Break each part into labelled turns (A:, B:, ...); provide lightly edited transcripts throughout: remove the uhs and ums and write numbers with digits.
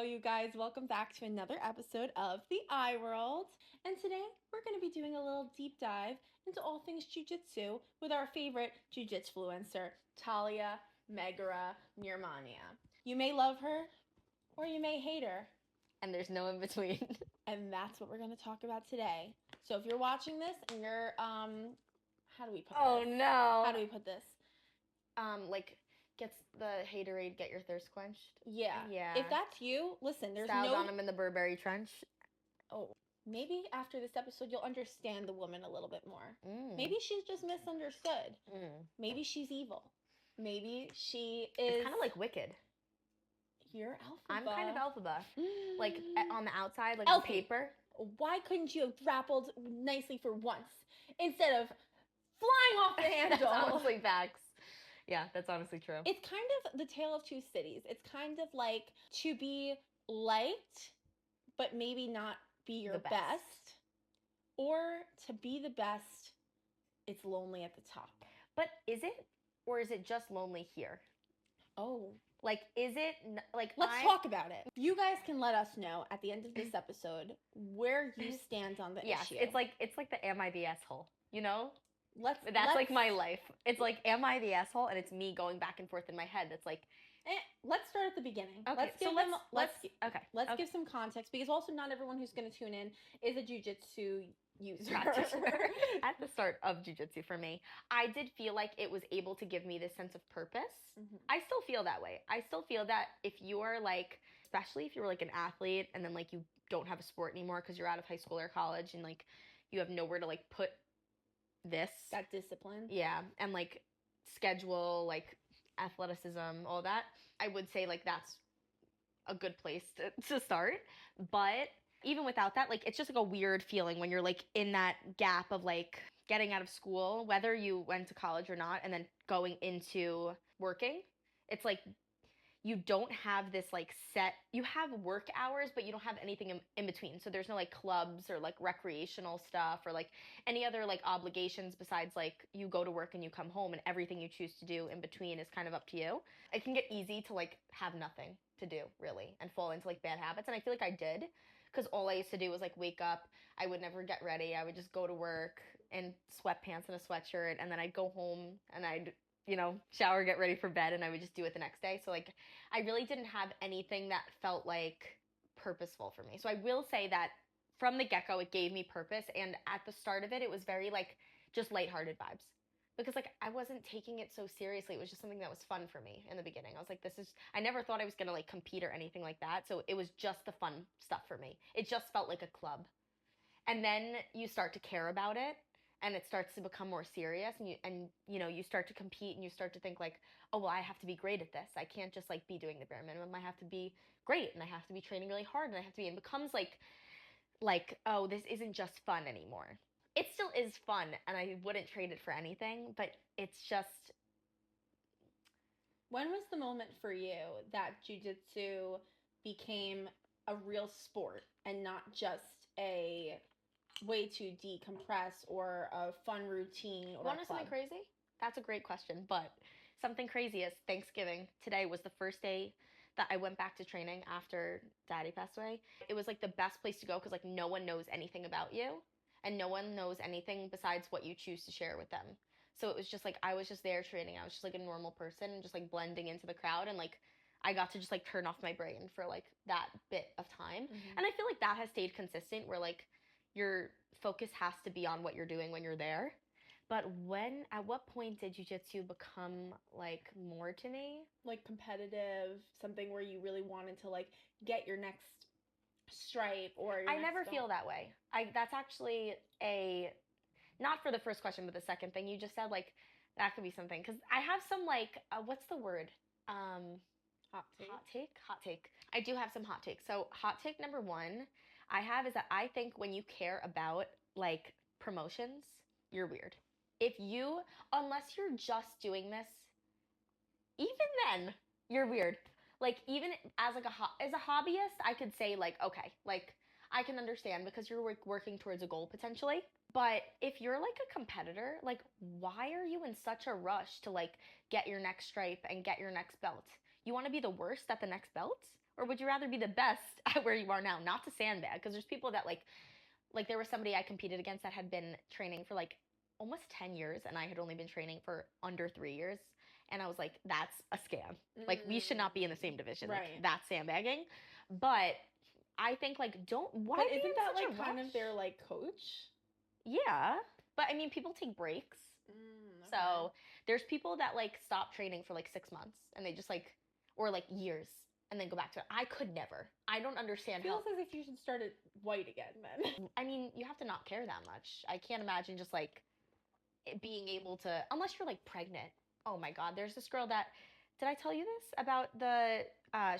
A: you guys. Welcome back to another episode of The I World. And today we're going to be doing a little deep dive into all things Jiu Jitsu with our favorite Jiu Jitsu influencer, Talia Megara Nirmania. You may love her or you may hate her.
B: And there's no in between.
A: And that's what we're going to talk about today. So if you're watching this and you're, how do we put this?
B: Oh no.
A: How do we put this?
B: Gets the haterade, get your thirst quenched.
A: Yeah.
B: Yeah.
A: If that's you, listen, there's
B: Styles
A: no...
B: on him in the Burberry trench.
A: Oh, maybe after this episode you'll understand the woman a little bit more. Maybe she's just misunderstood. Maybe she's evil. Maybe she is...
B: It's kind of like Wicked.
A: You're Alphaba.
B: I'm kind of Alphaba. Like, on the outside, like
A: Elfie.
B: on paper.
A: Why couldn't you have grappled nicely for once instead of flying off the handle?
B: That's honestly facts. Yeah, that's honestly true.
A: It's kind of the tale of two cities. It's kind of like to be liked, but maybe not be your best. Or to be the best, it's lonely at the top.
B: But is it? Or is it just lonely here?
A: Oh.
B: Like, is it, like,
A: Let's talk about it. You guys can let us know at the end of this episode where you stand on the issue.
B: It's like the am I the asshole, you know? That's
A: Let's
B: like my life. It's like, am I the asshole? And it's me going back and forth in my head. That's like...
A: Let's start at the beginning.
B: Okay,
A: Let's give some context, because also not everyone who's going to tune in is a Jiu Jitsu user.
B: At the start of Jiu Jitsu for me, I did feel like it was able to give me this sense of purpose. I still feel that way. I still feel that if you're like, especially if you're like an athlete and then like you don't have a sport anymore because you're out of high school or college and like you have nowhere to like put that
A: discipline,
B: and like schedule, like athleticism, all that, I would say like that's a good place to start. But even without that, like it's just like a weird feeling when you're like in that gap of like getting out of school, whether you went to college or not, and then going into working. It's like you don't have this like set, you have work hours, but you don't have anything in between. So there's no like clubs or like recreational stuff or like any other like obligations besides like you go to work and you come home, and everything you choose to do in between is kind of up to you. It can get easy to like have nothing to do really and fall into like bad habits. And I feel like I did, because all I used to do was like wake up, I would never get ready, I would just go to work in sweatpants and a sweatshirt, and then I'd go home and I'd shower, get ready for bed, and I would just do it the next day. So like I really didn't have anything that felt like purposeful for me. So I will say that from the get-go it gave me purpose, and at the start of it was very like just lighthearted vibes, because like I wasn't taking it so seriously. It was just something that was fun for me in the beginning. I was like, I never thought I was gonna like compete or anything like that. So it was just the fun stuff for me. It just felt like a club. And then you start to care about it, and it starts to become more serious, and you start to compete, and you start to think like, oh, well, I have to be great at this. I can't just like be doing the bare minimum. I have to be great, and I have to be training really hard, and I have to be, and it becomes like, oh, this isn't just fun anymore. It still is fun, and I wouldn't trade it for anything, but it's just...
A: When was the moment for you that Jiu Jitsu became a real sport and not just a way to decompress or a fun routine? Or
B: want to know something crazy? That's a great question, but something crazy is Thanksgiving. Today was the first day that I went back to training after Daddy passed away. It was like the best place to go, because like no one knows anything about you, and no one knows anything besides what you choose to share with them. So it was just like I was just there training. I was just like a normal person and just like blending into the crowd, and like I got to just like turn off my brain for like that bit of time. And I feel like that has stayed consistent, where like your focus has to be on what you're doing when you're there. But at what point did jiu-jitsu become like more to me? Like competitive, something where you really wanted to like get your next stripe or your I never feel that way. That's actually not for the first question, but the second thing you just said, like that could be something, because I have some like what's the word? Hot take. I do have some hot takes. So hot take number one I have is that I think when you care about like promotions, you're weird. Unless you're just doing this, even then you're weird. Like even as like as a hobbyist, I could say like, okay, like I can understand, because you're working towards a goal potentially. But if you're like a competitor, like why are you in such a rush to like get your next stripe and get your next belt? You want to be the worst at the next belt? Or would you rather be the best at where you are now, not to sandbag? Because there's people that like there was somebody I competed against that had been training for like almost 10 years and I had only been training for under 3 years. And I was like, that's a scam. Like, we should not be in the same division.
A: Right.
B: Like, that's sandbagging. But I think, like, why
A: But
B: be
A: isn't
B: in
A: that
B: such
A: like
B: a
A: kind
B: rush?
A: of their like coach?
B: Yeah. But I mean, people take breaks.
A: Okay.
B: So there's people that like stop training for like 6 months and they just like, or like years and then go back to it. I could never. I don't understand
A: Feels as if you should start at white again then.
B: I mean, you have to not care that much. I can't imagine just like being able to, unless you're like pregnant. Oh my God, there's this girl that, did I tell you this about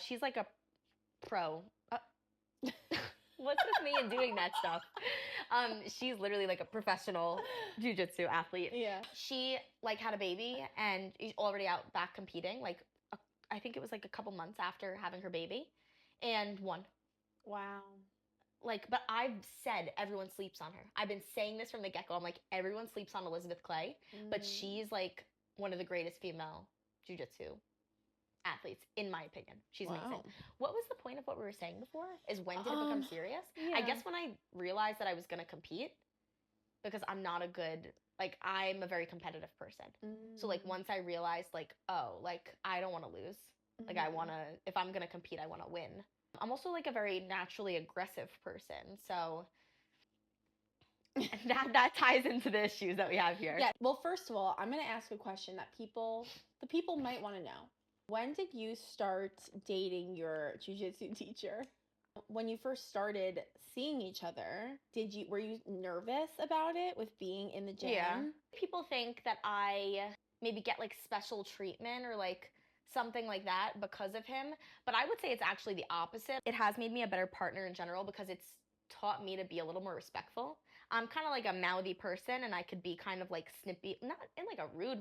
B: she's like a pro. What's with me and doing that stuff? She's literally like a professional jiu-jitsu athlete.
A: Yeah.
B: She like had a baby and is already out back competing. Like I think it was like a couple months after having her baby, and won.
A: Wow.
B: Like, but I've said everyone sleeps on her. I've been saying this from the get-go. I'm like, everyone sleeps on Elizabeth Clay, but she's like one of the greatest female jiu-jitsu athletes, in my opinion. She's amazing. What was the point of what we were saying before? Is when did it become serious?
A: Yeah.
B: I guess when I realized that I was going to compete, because I'm not a good, like, I'm a very competitive person. So, like, once I realized, like, oh, like, I don't want to lose. Like, I want to, if I'm going to compete, I want to win. I'm also like a very naturally aggressive person, so that ties into the issues that we have here.
A: Yeah. Well, first of all, I'm going to ask a question that the people might want to know. When did you start dating your jiu-jitsu teacher? When you first started seeing each other, were you nervous about it with being in the gym?
B: Yeah. People think that I maybe get like special treatment or like something like that because of him, but I would say it's actually the opposite. It has made me a better partner in general because it's taught me to be a little more respectful. I'm kind of like a mouthy person and I could be kind of like snippy, not in like a rude,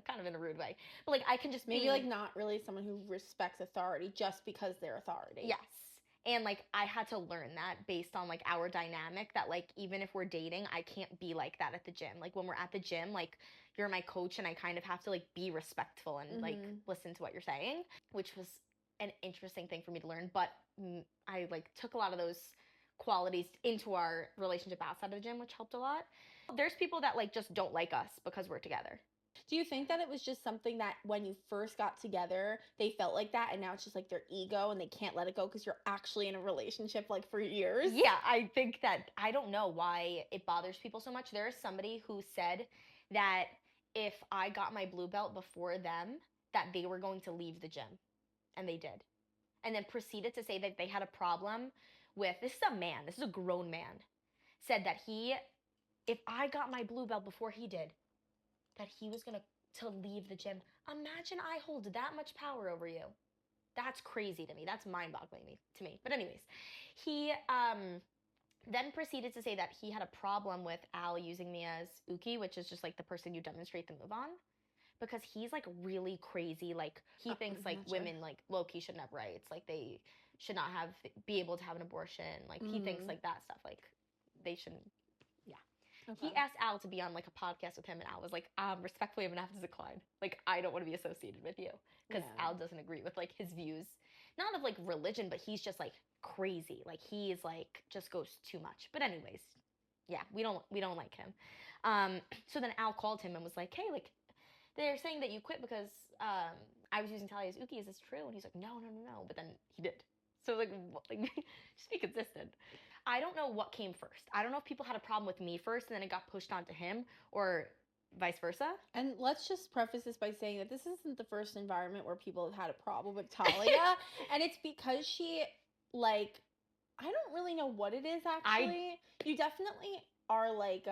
B: kind of in a rude way, but like I can just
A: maybe like not really someone who respects authority just because they're authority.
B: Yes. And like I had to learn that based on like our dynamic, that like even if we're dating, I can't be like that at the gym. Like when we're at the gym, like you're my coach and I kind of have to like be respectful and like listen to what you're saying, which was an interesting thing for me to learn. But I like took a lot of those qualities into our relationship outside of the gym, which helped a lot. There's people that like just don't like us because we're together.
A: Do you think that it was just something that when you first got together, they felt like that and now it's just like their ego and they can't let it go because you're actually in a relationship like for years?
B: Yeah, I think that, I don't know why it bothers people so much. There is somebody who said that if I got my blue belt before them, that they were going to leave the gym. And they did. And then proceeded to say that they had a problem with, this is a man, this is a grown man, said that if I got my blue belt before he did, that he was going to leave the gym. Imagine I hold that much power over you. That's crazy to me. That's mind-boggling to me. But anyways, he then proceeded to say that he had a problem with Al using me as uke, which is just like the person you demonstrate the move on, because he's like really crazy. Like he thinks like women like low-key shouldn't have rights. Like they should not be able to have an abortion. Like he thinks like that stuff. Like they shouldn't. Okay. He asked Al to be on like a podcast with him, and Al was like, respectfully, I'm gonna have to decline. Like, I don't want to be associated with you. Because Al doesn't agree with like his views, not of like religion, but he's just like crazy. Like he's like just goes too much. But anyways, yeah, we don't like him. So then Al called him and was like, hey, like they're saying that you quit because I was using Talia's uke. Is this true? And he's like, no. But then he did. So like just be consistent. I don't know what came first. I don't know if people had a problem with me first and then it got pushed onto him, or vice versa.
A: And let's just preface this by saying that this isn't the first environment where people have had a problem with Talia. And it's because she, like, I don't really know what it is actually. You definitely are like,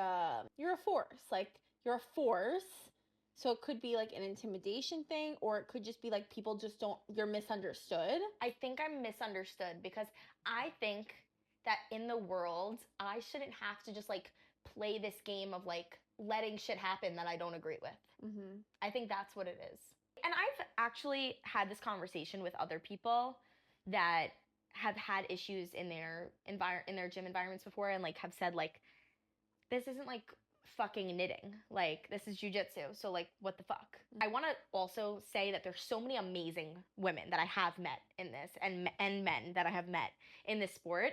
A: you're a force. Like, you're a force. So it could be like an intimidation thing, or it could just be like people just you're misunderstood.
B: I think I'm misunderstood because I think that in the world, I shouldn't have to just like play this game of like letting shit happen that I don't agree with. I think that's what it is. And I've actually had this conversation with other people that have had issues in their gym environments before, and like have said like, this isn't like fucking knitting. Like, this is jujitsu. So, like, what the fuck? I want to also say that there's so many amazing women that I have met in this, and men that I have met in this sport.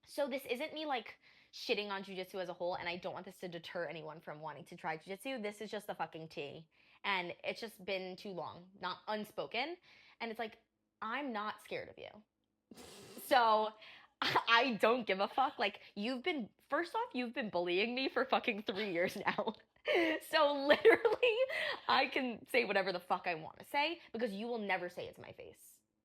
B: So this isn't me, like, shitting on jujitsu as a whole, and I don't want this to deter anyone from wanting to try jujitsu. This is just the fucking tea. And it's just been too long, not unspoken. And it's like, I'm not scared of you. So I don't give a fuck. Like, first off, you've been bullying me for fucking 3 years now. So literally, I can say whatever the fuck I want to say because you will never say it to my face.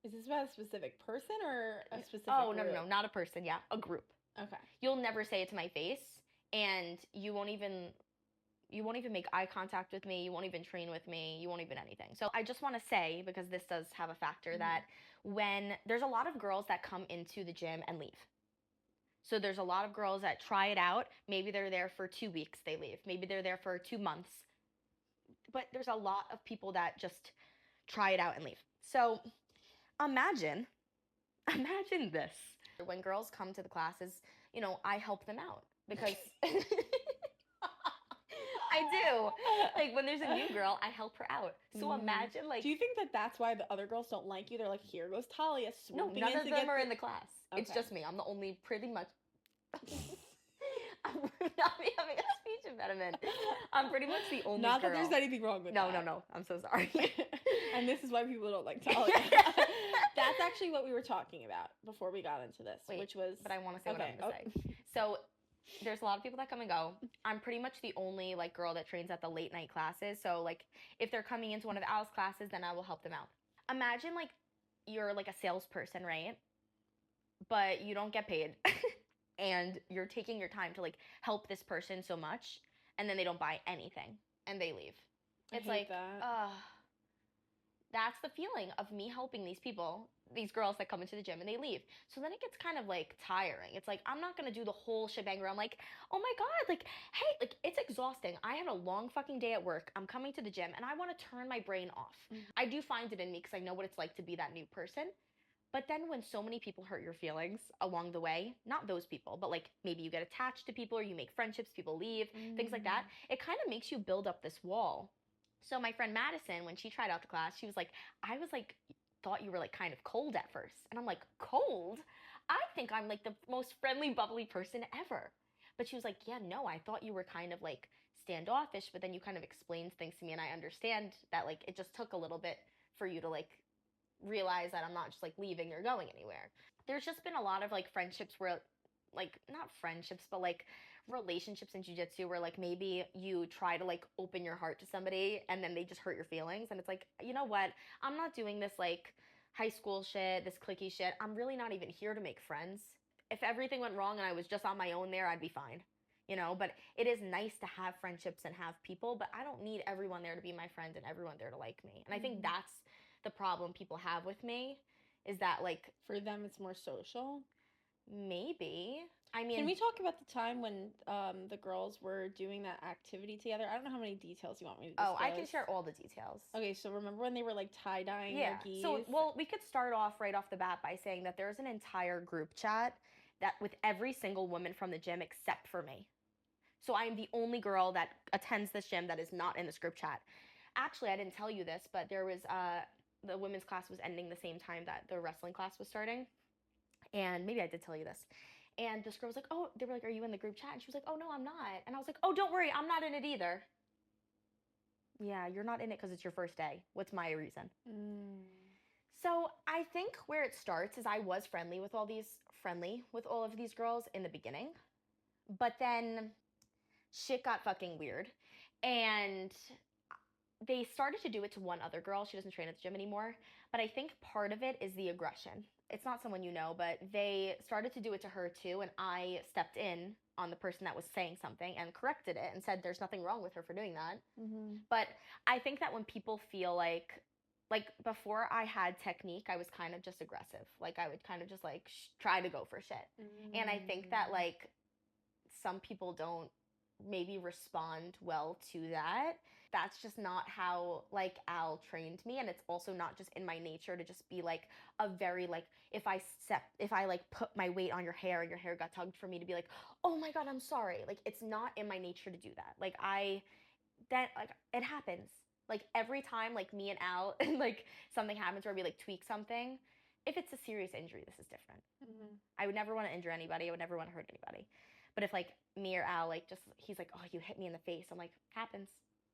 A: Is this about a specific person or a specific
B: group?
A: No,
B: not a person. Yeah, a group.
A: Okay.
B: You'll never say it to my face, and you won't even make eye contact with me. You won't even train with me. You won't even anything. So I just want to say, because this does have a factor, that when there's a lot of girls that come into the gym and leave. So there's a lot of girls that try it out. Maybe they're there for 2 weeks, they leave. Maybe they're there for 2 months. But there's a lot of people that just try it out and leave. So imagine this. When girls come to the classes, I help them out because I do. Like, when there's a new girl, I help her out. So imagine, like...
A: Do you think that that's why the other girls don't like you? They're like, here goes Talia swooping in.
B: No, none of them are in the class. Okay. It's just me. I'm the only pretty much... I'm not having a speech impediment. I'm pretty much the only
A: Not
B: girl.
A: that there's anything wrong with that.
B: No. I'm so sorry.
A: And this is why people don't like Talia. That's actually what we were talking about before we got into this, which was...
B: But I want to say what I'm going to say. So... there's a lot of people that come and go. I'm pretty much the only, like, girl that trains at the late night classes. So, like, if they're coming into one of Al's classes, then I will help them out. Imagine, like, you're, like, a salesperson, right? But you don't get paid. And you're taking your time to, like, help this person so much. And then they don't buy anything. And they leave. It's like, that's the feeling of me helping these people, these girls that come into the gym and they leave. So then it gets kind of, like, tiring. It's like, I'm not going to do the whole shebang where I'm like, oh my God, like, hey, like, it's exhausting. I had a long fucking day at work. I'm coming to the gym and I want to turn my brain off. I do find it in me because I know what it's like to be that new person. But then when so many people hurt your feelings along the way, not those people, but, like, maybe you get attached to people or you make friendships, people leave, things like that, it kind of makes you build up this wall. So my friend Madison, when she tried out the class, she was like, I was like, thought you were, like, kind of cold at first. And I'm like, cold? I think I'm, like, the most friendly, bubbly person ever. But she was like, yeah, no, I thought you were kind of, like, standoffish, but then you kind of explained things to me, and I understand that, like, it just took a little bit for you to, like, realize that I'm not just, like, leaving or going anywhere. There's just been a lot of, like, friendships where, like, not friendships, but, like, relationships in jiu-jitsu where, like, maybe you try to, like, open your heart to somebody and then they just hurt your feelings, and it's like, you know what, I'm not doing this, like, high school shit, this cliquey shit. I'm really not even here to make friends. If everything went wrong and I was just on my own there, I'd be fine, but it is nice to have friendships and have people, but I don't need everyone there to be my friend and everyone there to like me. And I think that's the problem people have with me, is that, like,
A: for them it's more social.
B: Maybe. I mean,
A: can we talk about the time when the girls were doing that activity together? I don't know how many details you want me to disclose.
B: Oh, I can share all the details.
A: Okay, so remember when they were, like, tie-dyeing their gis?
B: So, well, we could start off right off the bat by saying that there's an entire group chat that with every single woman from the gym except for me. So I am the only girl that attends this gym that is not in this group chat. Actually, I didn't tell you this, but there was the women's class was ending the same time that the wrestling class was starting. And maybe I did tell you this. And this girl was like, oh, they were like, are you in the group chat? And she was like, oh, no, I'm not. And I was like, oh, don't worry, I'm not in it either. Yeah, you're not in it because it's your first day. What's my reason? So I think where it starts is I was friendly with all of these girls in the beginning. But then shit got fucking weird. And they started to do it to one other girl. She doesn't train at the gym anymore. But I think part of it is the aggression. It's not someone you know, but they started to do it to her too, and I stepped in on the person that was saying something and corrected it and said there's nothing wrong with her for doing that. But I think that when people feel like before I had technique, I was kind of just aggressive. Like, I would kind of just, like, try to go for shit. And I think that, like, some people don't maybe respond well to that. That's just not how like Al trained me, and it's also not just in my nature to just be like a very like if I like put my weight on your hair and your hair got tugged for me to be like, "Oh my god, I'm sorry." Like it's not in my nature to do that. Like it happens. Like every time like me and Al and like something happens where we like tweak something, if it's a serious injury, this is different.
A: Mm-hmm.
B: I would never want to injure anybody. I would never want to hurt anybody. But if like me or Al like just he's like, "Oh, you hit me in the face." I'm like, "Happens."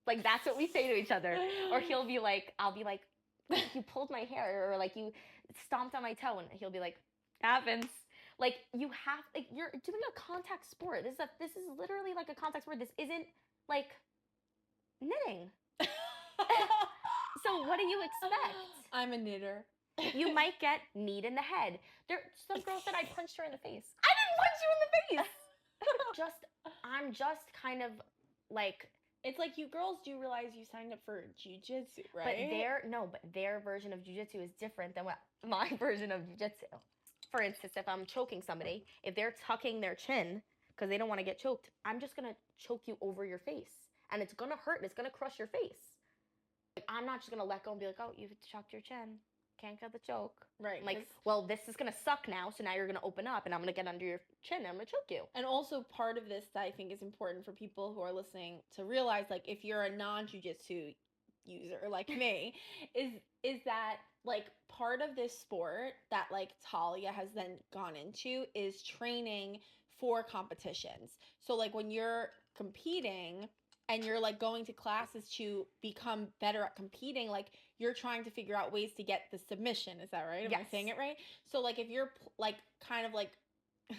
B: Like that's what we say to each other. Or he'll be like, I'll be like, "You pulled my hair," or like you stomped on my toe, and he'll be like, "Happens." Like you have like you're doing a contact sport. This is literally like a contact sport. This isn't like knitting. So what do you expect?
A: I'm a knitter.
B: You might get kneed in the head. Some girl said I punched her in the face. I didn't punch you in the face. I'm just kind of like.
A: It's like you girls do realize you signed up for Jiu Jitsu, right?
B: But their version of Jiu Jitsu is different than what my version of Jiu Jitsu. For instance, if I'm choking somebody, if they're tucking their chin because they don't want to get choked, I'm just gonna choke you over your face, and it's gonna hurt. And it's gonna crush your face. Like, I'm not just gonna let go and be like, "Oh, you've chucked your chin. Can't get the choke."
A: Right.
B: I'm like, well, this is gonna suck now, so now you're gonna open up, and I'm gonna get under your chin, and I'm gonna choke you.
A: And also part of this that I think is important for people who are listening to realize, like, if you're a non-jiu-jitsu user like me, is that like part of this sport that like Talia has then gone into is training for competitions. So like when you're competing and you're like going to classes to become better at competing, like you're trying to figure out ways to get the submission. Is that right? Am I saying it right? So like if you're like kind of like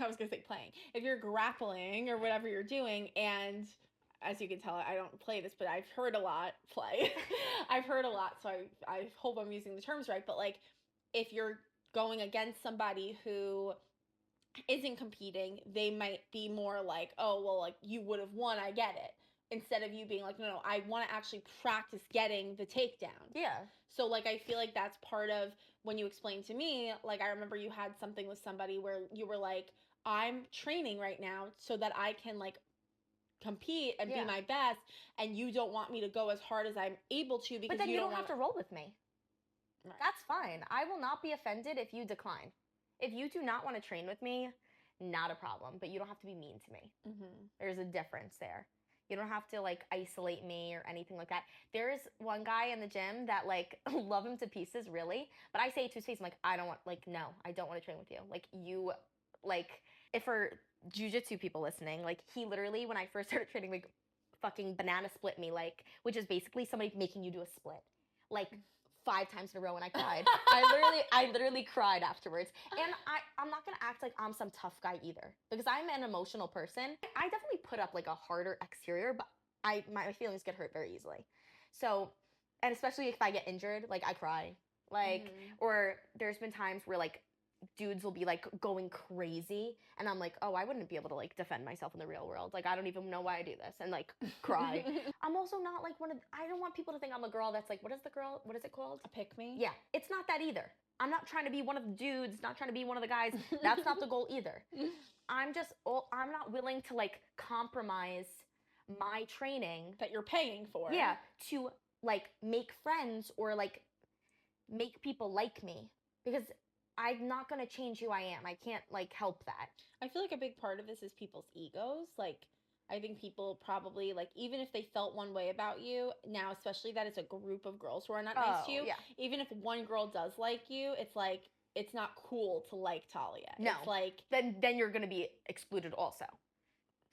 A: I was gonna say playing. If you're grappling or whatever you're doing, and as you can tell, I don't play this, but I've heard a lot play. I've heard a lot, so I hope I'm using the terms right. But like, if you're going against somebody who isn't competing, they might be more like, "Oh, well, like you would have won. I get it." Instead of you being like, "No, I want to actually practice getting the takedown."
B: Yeah.
A: So like, I feel like that's part of when you explained to me. Like, I remember you had something with somebody where you were like, "I'm training right now so that I can like compete and be my best, and you don't want me to go as hard as I'm able to because
B: but then you don't
A: have
B: have to roll with me." Right. That's fine. I will not be offended if you decline. If you do not want to train with me, not a problem. But you don't have to be mean to me.
A: Mm-hmm.
B: There's a difference there. You don't have to like isolate me or anything like that. There's one guy in the gym that like love him to pieces, really. But I say it to his face, I'm like, I don't want, like, no, I don't want to train with you. Like you, like, if for jujitsu people listening, like he literally, when I first started training, like fucking banana split me, like, which is basically somebody making you do a split, like 5 times in a row, and I cried. I literally cried afterwards. And I'm not gonna act like I'm some tough guy either, because I'm an emotional person. I definitely put up like a harder exterior, but my feelings get hurt very easily. So, and especially if I get injured, like I cry. Like, or there's been times where like dudes will be like going crazy, and I'm like, oh, I wouldn't be able to like defend myself in the real world. Like I don't even know why I do this, and like cry. I'm also not like I don't want people to think I'm a girl that's like, what is it called?
A: A pick me?
B: Yeah, it's not that either. I'm not trying to be one of the dudes, not trying to be one of the guys. That's not the goal either. I'm not willing to like compromise my training
A: that you're paying for.
B: Yeah, to like make friends or like make people like me, because I'm not going to change who I am. I can't like help that.
A: I feel like a big part of this is people's egos. Like I think people probably like, even if they felt one way about you now, especially that it's a group of girls who are not nice to you. Yeah. Even if one girl does like you, it's like it's not cool to like Talia.
B: No.
A: It's like
B: then you're going to be excluded also.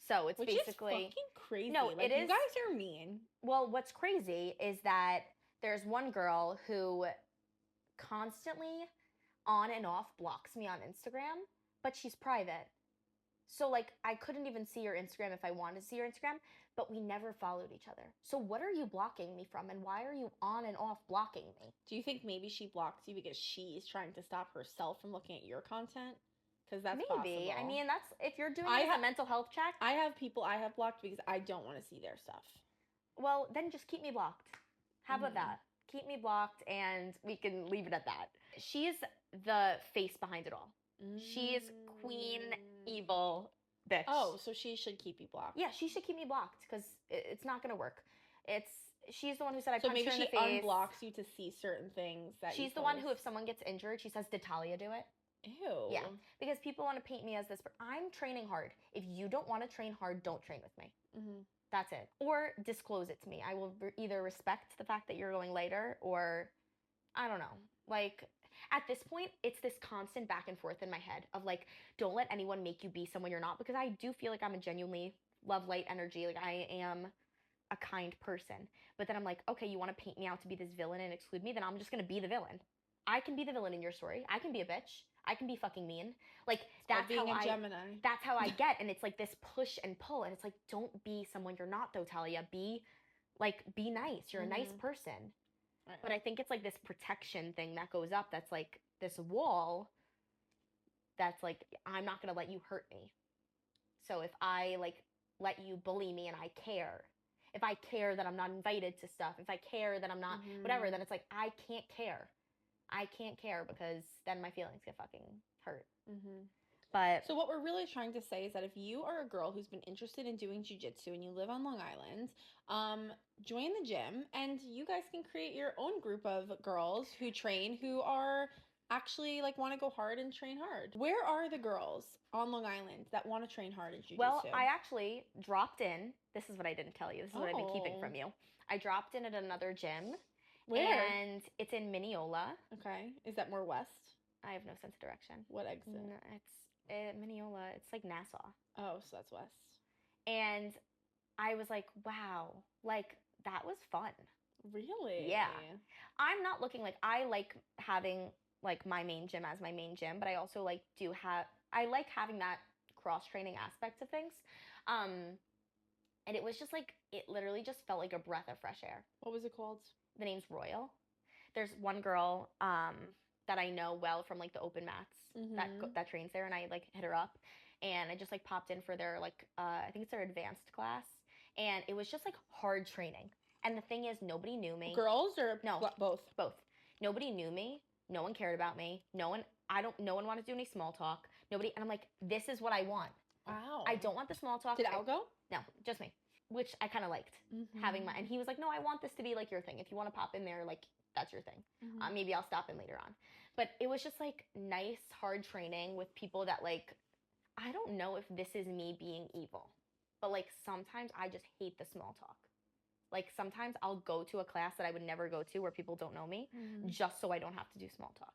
B: So it's
A: which
B: basically
A: is fucking crazy.
B: No,
A: like,
B: it is.
A: You guys are mean.
B: Well, what's crazy is that there's one girl who constantly on and off blocks me on Instagram, but she's private. So like I couldn't even see her Instagram if I wanted to see her Instagram, but we never followed each other. So what are you blocking me from, and why are you on and off blocking me?
A: Do you think maybe she blocks you because she's trying to stop herself from looking at your content? Because that's
B: maybe
A: possible.
B: I mean, that's if you're doing it as a mental health check.
A: I have people I have blocked because I don't want to see their stuff.
B: Well, then just keep me blocked. How about that? Keep me blocked, and we can leave it at that. She's the face behind it all. She's Queen Evil bitch.
A: Oh, so she should keep you blocked.
B: Yeah, she should keep me blocked because it's not going to work. She's the one who said I
A: So
B: punched
A: maybe
B: her in
A: she
B: the face.
A: unblocks you to see certain things that
B: She's the one who, if someone gets injured, she says, "Did Talia do it?"
A: Ew.
B: Yeah, because people want to paint me as this. I'm training hard. If you don't want to train hard, don't train with me.
A: Mm-hmm.
B: That's it. Or disclose it to me. I will either respect the fact that you're going later, or I don't know. Like, at this point, it's this constant back and forth in my head of like, don't let anyone make you be someone you're not, because I do feel like I'm a genuinely love light energy. Like, I am a kind person. But then I'm like, okay, you want to paint me out to be this villain and exclude me? Then I'm just going to be the villain. I can be the villain in your story. I can be a bitch. I can be fucking mean. Like, that's
A: being
B: how
A: a Gemini.
B: That's how I get. And it's like this push and pull. And it's like, don't be someone you're not, though, Talia. Be nice. You're a nice person. Right. But I think it's like this protection thing that goes up that's like this wall that's like, I'm not going to let you hurt me. So if I like let you bully me and I care, if I care that I'm not invited to stuff, if I care that I'm not whatever, then it's like, I can't care. I can't care because then my feelings get fucking hurt.
A: Mm-hmm.
B: But
A: so what we're really trying to say is that if you are a girl who's been interested in doing jiu-jitsu and you live on Long Island, join the gym and you guys can create your own group of girls who train, who are actually like want to go hard and train hard. Where are the girls on Long Island that want to train hard in jiu-jitsu?
B: Well, I actually dropped in. This is what I didn't tell you. This is what I've been keeping from you. I dropped in at another gym.
A: Where?
B: And it's in Mineola.
A: Okay. Is that more west?
B: I have no sense of direction.
A: What exit?
B: It's Mineola. It's like Nassau.
A: Oh, so that's west.
B: And I was like, wow, like that was fun.
A: Really?
B: Yeah. I'm not looking like, I like having like my main gym as my main gym, but I also like I like having that cross training aspect of things. And it was just like, it literally just felt like a breath of fresh air.
A: What was it called?
B: The name's Royal. There's one girl that I know well from like the open mats that trains there, and I like hit her up, and I just like popped in for their like I think it's their advanced class, and it was just like hard training. And the thing is, nobody knew me.
A: Girls or
B: no,
A: both?
B: Both. Nobody knew me. No one cared about me. No one wanted to do any small talk. Nobody, and I'm like, this is what I want.
A: Wow.
B: I don't want the small talk.
A: Did Al go?
B: No, just me. Which I kind of liked having and he was like, no, I want this to be like your thing. If you want to pop in there, like that's your thing. Maybe I'll stop in later on. But it was just like nice, hard training with people that like, I don't know if this is me being evil, but like sometimes I just hate the small talk. Like sometimes I'll go to a class that I would never go to where people don't know me just so I don't have to do small talk.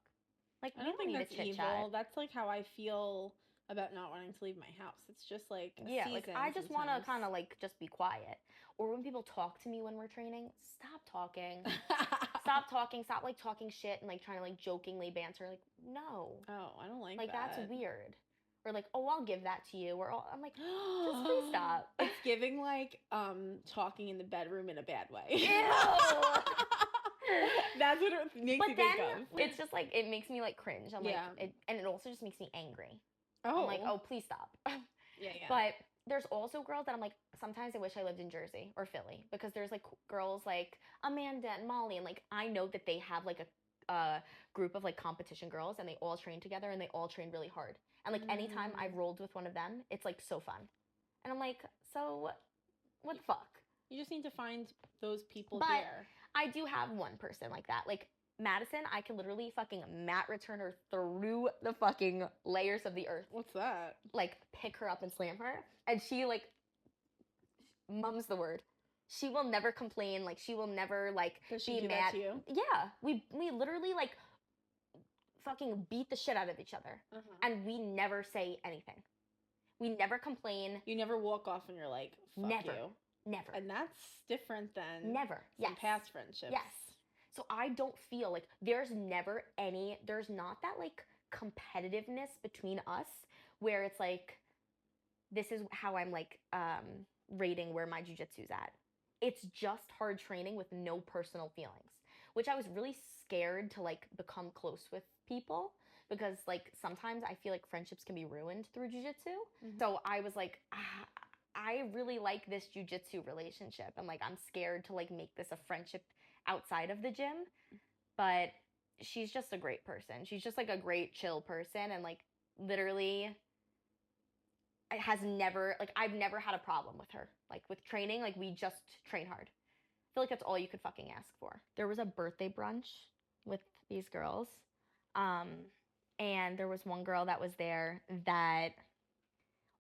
B: Like,
A: I don't think that's evil. That's like how I feel about not wanting to leave my house. It's just like
B: like I just want to kind of like just be quiet. Or when people talk to me when we're training, stop talking. Stop like talking shit and like trying to like jokingly banter. Like, no.
A: Oh, I don't like
B: that. Like that's weird. Or like, oh, I'll give that to you. Or I'm like, just please stop.
A: It's giving like talking in the bedroom in a bad way.
B: Ew.
A: That's what it makes me think of.
B: It's just like, it makes me like cringe. I'm like, and it also just makes me angry.
A: Oh.
B: I'm like, oh, please stop.
A: Yeah.
B: But there's also girls that I'm like, sometimes I wish I lived in Jersey or Philly, because there's like girls like Amanda and Molly, and like I know that they have like a group of like competition girls, and they all train together, and they all train really hard. And like anytime I've rolled with one of them, it's like so fun. And I'm like, so what the fuck?
A: You just need to find those people
B: but
A: here.
B: I do have one person like that. Like Madison, I can literally fucking mat return her through the fucking layers of the earth.
A: What's that?
B: Like pick her up and slam her. And she like mum's the word. She will never complain. Like she will never like
A: be mad. That to you?
B: Yeah. We literally like fucking beat the shit out of each other. And we never say anything. We never complain.
A: You never walk off and you're like, fuck
B: never.
A: you.
B: Never.
A: And that's different than
B: some
A: past friendships.
B: Yes. So I don't feel like there's not that like competitiveness between us where it's like, this is how I'm like rating where my jujitsu's at. It's just hard training with no personal feelings, which I was really scared to like become close with people, because like sometimes I feel like friendships can be ruined through jujitsu. So I was like, I really like this jujitsu relationship, and like I'm scared to like make this a friendship outside of the gym. But she's just a great person. She's just like a great chill person, and like literally has never, like, I've never had a problem with her. Like, with training, like, we just train hard. I feel like that's all you could fucking ask for. There was a birthday brunch with these girls. And there was one girl that was there that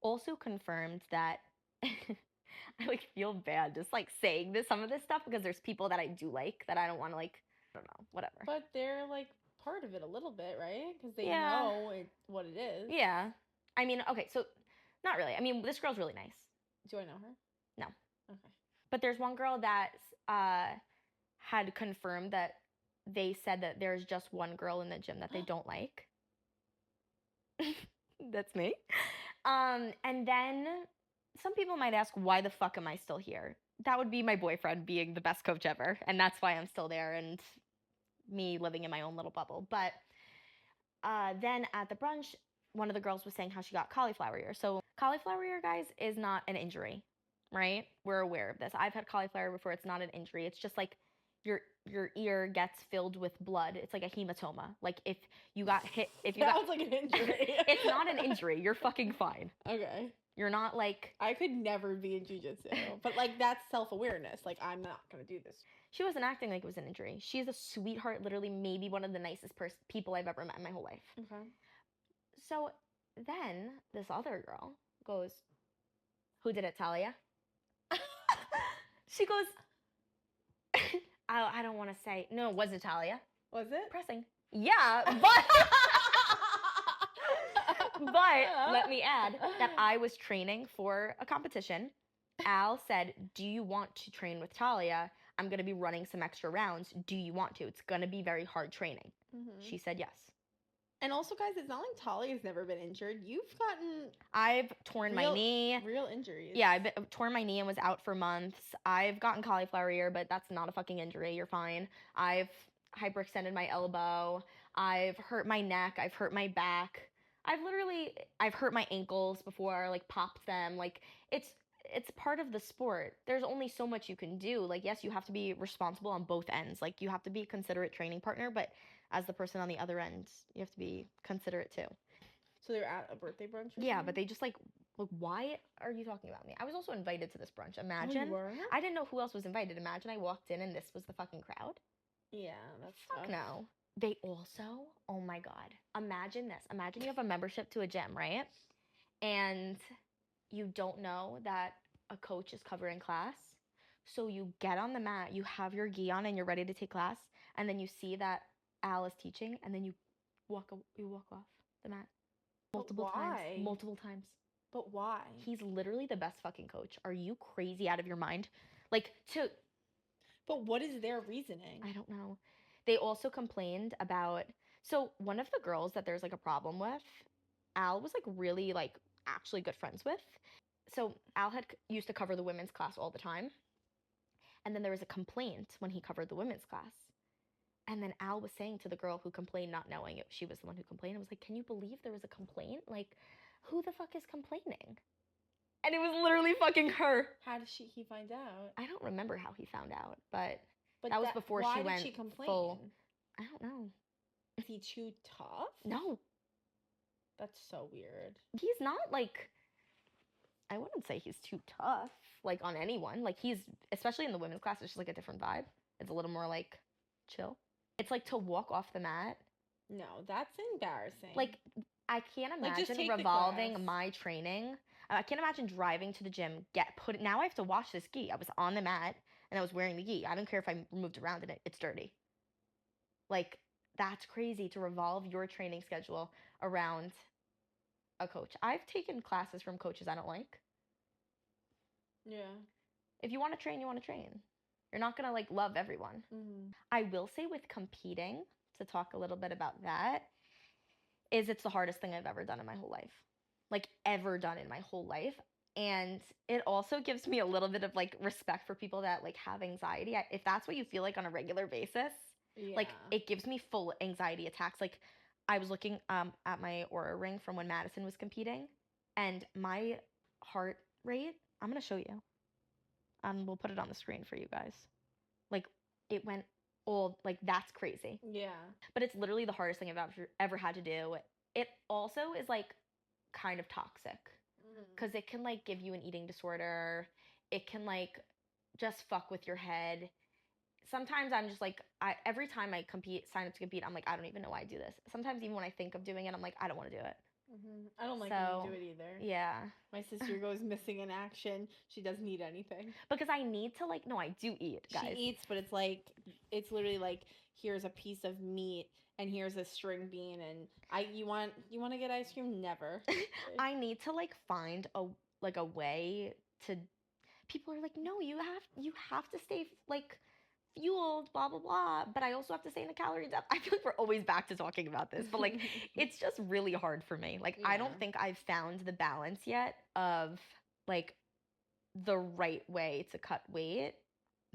B: also confirmed that I like feel bad just like saying this, some of this stuff, because there's people that I do like that I don't want to, like, I don't know, whatever.
A: But they're like part of it a little bit, right? Because they
B: Yeah.
A: know what it is.
B: Yeah. I mean, okay, so not really. I mean, this girl's really nice.
A: Do I know her?
B: No.
A: Okay.
B: But there's one girl that had confirmed that they said that there's just one girl in the gym that they don't like. That's me. And then some people might ask, why the fuck am I still here? That would be my boyfriend being the best coach ever, and that's why I'm still there, and me living in my own little bubble. But then at the brunch, one of the girls was saying how she got cauliflower ear. So cauliflower ear, guys, is not an injury, right? We're aware of this. I've had cauliflower before. It's not an injury. It's just like your ear gets filled with blood. It's like a hematoma. Like if you got hit, if you
A: That
B: got,
A: was like an injury.
B: it's not an injury. You're fucking fine.
A: Okay.
B: You're not like,
A: I could never be in jiu-jitsu, but like that's self-awareness. Like I'm not gonna do this.
B: she wasn't acting like it was an injury. She's a sweetheart, literally maybe one of the nicest people I've ever met in my whole life.
A: Okay.
B: So then this other girl goes, who did it, Talia? She goes, I don't want to say, no, was it Talia?
A: Was it?
B: Pressing. Yeah, but but let me add that I was training for a competition. Al said, do you want to train with Talia? I'm going to be running some extra rounds. Do you want to? It's going to be very hard training. She said yes.
A: And also, guys, it's not like Talia's never been injured. You've gotten
B: I've torn my knee.
A: Real injuries.
B: Yeah, I've torn my knee and was out for months. I've gotten cauliflower ear, but that's not a fucking injury. You're fine. I've hyperextended my elbow. I've hurt my neck. I've hurt my back. I've hurt my ankles before, like popped them. Like it's part of the sport. There's only so much you can do. Like, yes, you have to be responsible on both ends. Like, you have to be a considerate training partner, but as the person on the other end, you have to be considerate too.
A: So they were at a birthday brunch?
B: Yeah, but they just like, why are you talking about me? I was also invited to this brunch. Imagine.
A: Oh, you were?
B: I didn't know who else was invited. Imagine I walked in and this was the fucking crowd.
A: Yeah, that's
B: Fuck
A: tough.
B: no. They also, oh my God. Imagine this. Imagine you have a membership to a gym, right? And you don't know that a coach is covering class. So you get on the mat, you have your gi on and you're ready to take class, and then you see that Al is teaching, and then you walk off the mat. Multiple times.
A: But why?
B: He's literally the best fucking coach. Are you crazy out of your mind? Like,
A: But what is their reasoning?
B: I don't know. They also complained about, so one of the girls that there's like a problem with, Al was like really like actually good friends with. So Al had used to cover the women's class all the time. And then there was a complaint when he covered the women's class. And then Al was saying to the girl who complained, not knowing if she was the one who complained, I was like, can you believe there was a complaint? Like, who the fuck is complaining? And it was literally fucking her.
A: How did he find out?
B: I don't remember how he found out, but that was before she went full. I don't know.
A: Is he too tough?
B: No.
A: That's so weird.
B: He's not like, I wouldn't say he's too tough, like on anyone. Like he's, especially in the women's class, it's just like a different vibe. It's a little more like chill. It's like to walk off the mat.
A: No, that's embarrassing.
B: Like, I can't imagine revolving my training. I can't imagine driving to the gym, now I have to wash this gi. I was on the mat and I was wearing the gi. I don't care if I moved around in it. It's dirty. Like, that's crazy to revolve your training schedule around a coach. I've taken classes from coaches I don't like.
A: Yeah.
B: If you want to train, you want to train. You're not going to like love everyone. I will say with competing, to talk a little bit about that, is it's the hardest thing I've ever done in my whole life. Like ever done in my whole life. And it also gives me a little bit of like respect for people that like have anxiety. If that's what you feel like on a regular basis, like it gives me full anxiety attacks. Like I was looking at my Aura ring from when Madison was competing, and my heart rate, I'm going to show you. We'll put it on the screen for you guys. Like it went all, like that's crazy.
A: Yeah.
B: But it's literally the hardest thing I've ever had to do. It also is like kind of toxic. because it can like give you an eating disorder. It can like just fuck with your head. Sometimes I'm just like, every time I sign up to compete, I'm like, I don't even know why I do this. Sometimes even when I think of doing it, I'm like, I don't want to do it.
A: I don't like when you do it either.
B: Yeah.
A: My sister goes missing in action. She doesn't eat anything.
B: Because I need to like, no, I do eat, guys.
A: She eats, but it's like, it's literally like, here's a piece of meat and here's a string bean, and you want to get ice cream? Never.
B: I need to like find a way to. People are like, no, you have to stay like fueled, blah blah blah. But I also have to stay in a calorie deficit. I feel like we're always back to talking about this, but like it's just really hard for me. Like I don't think I've found the balance yet of like the right way to cut weight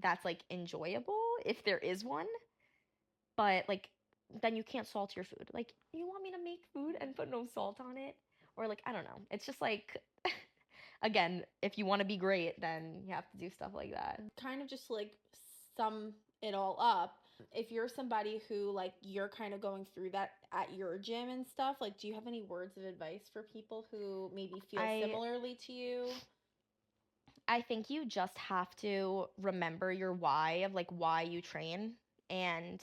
B: that's like enjoyable, if there is one. But like then you can't salt your food. Like you want me to make food and put no salt on it? Or like I don't know. It's just like again, if you want to be great, then you have to do stuff like that.
A: Kind of just like sum it all up. If you're somebody who like you're kind of going through that at your gym and stuff, like do you have any words of advice for people who maybe feel similarly to you?
B: I think you just have to remember your why of like why you train, and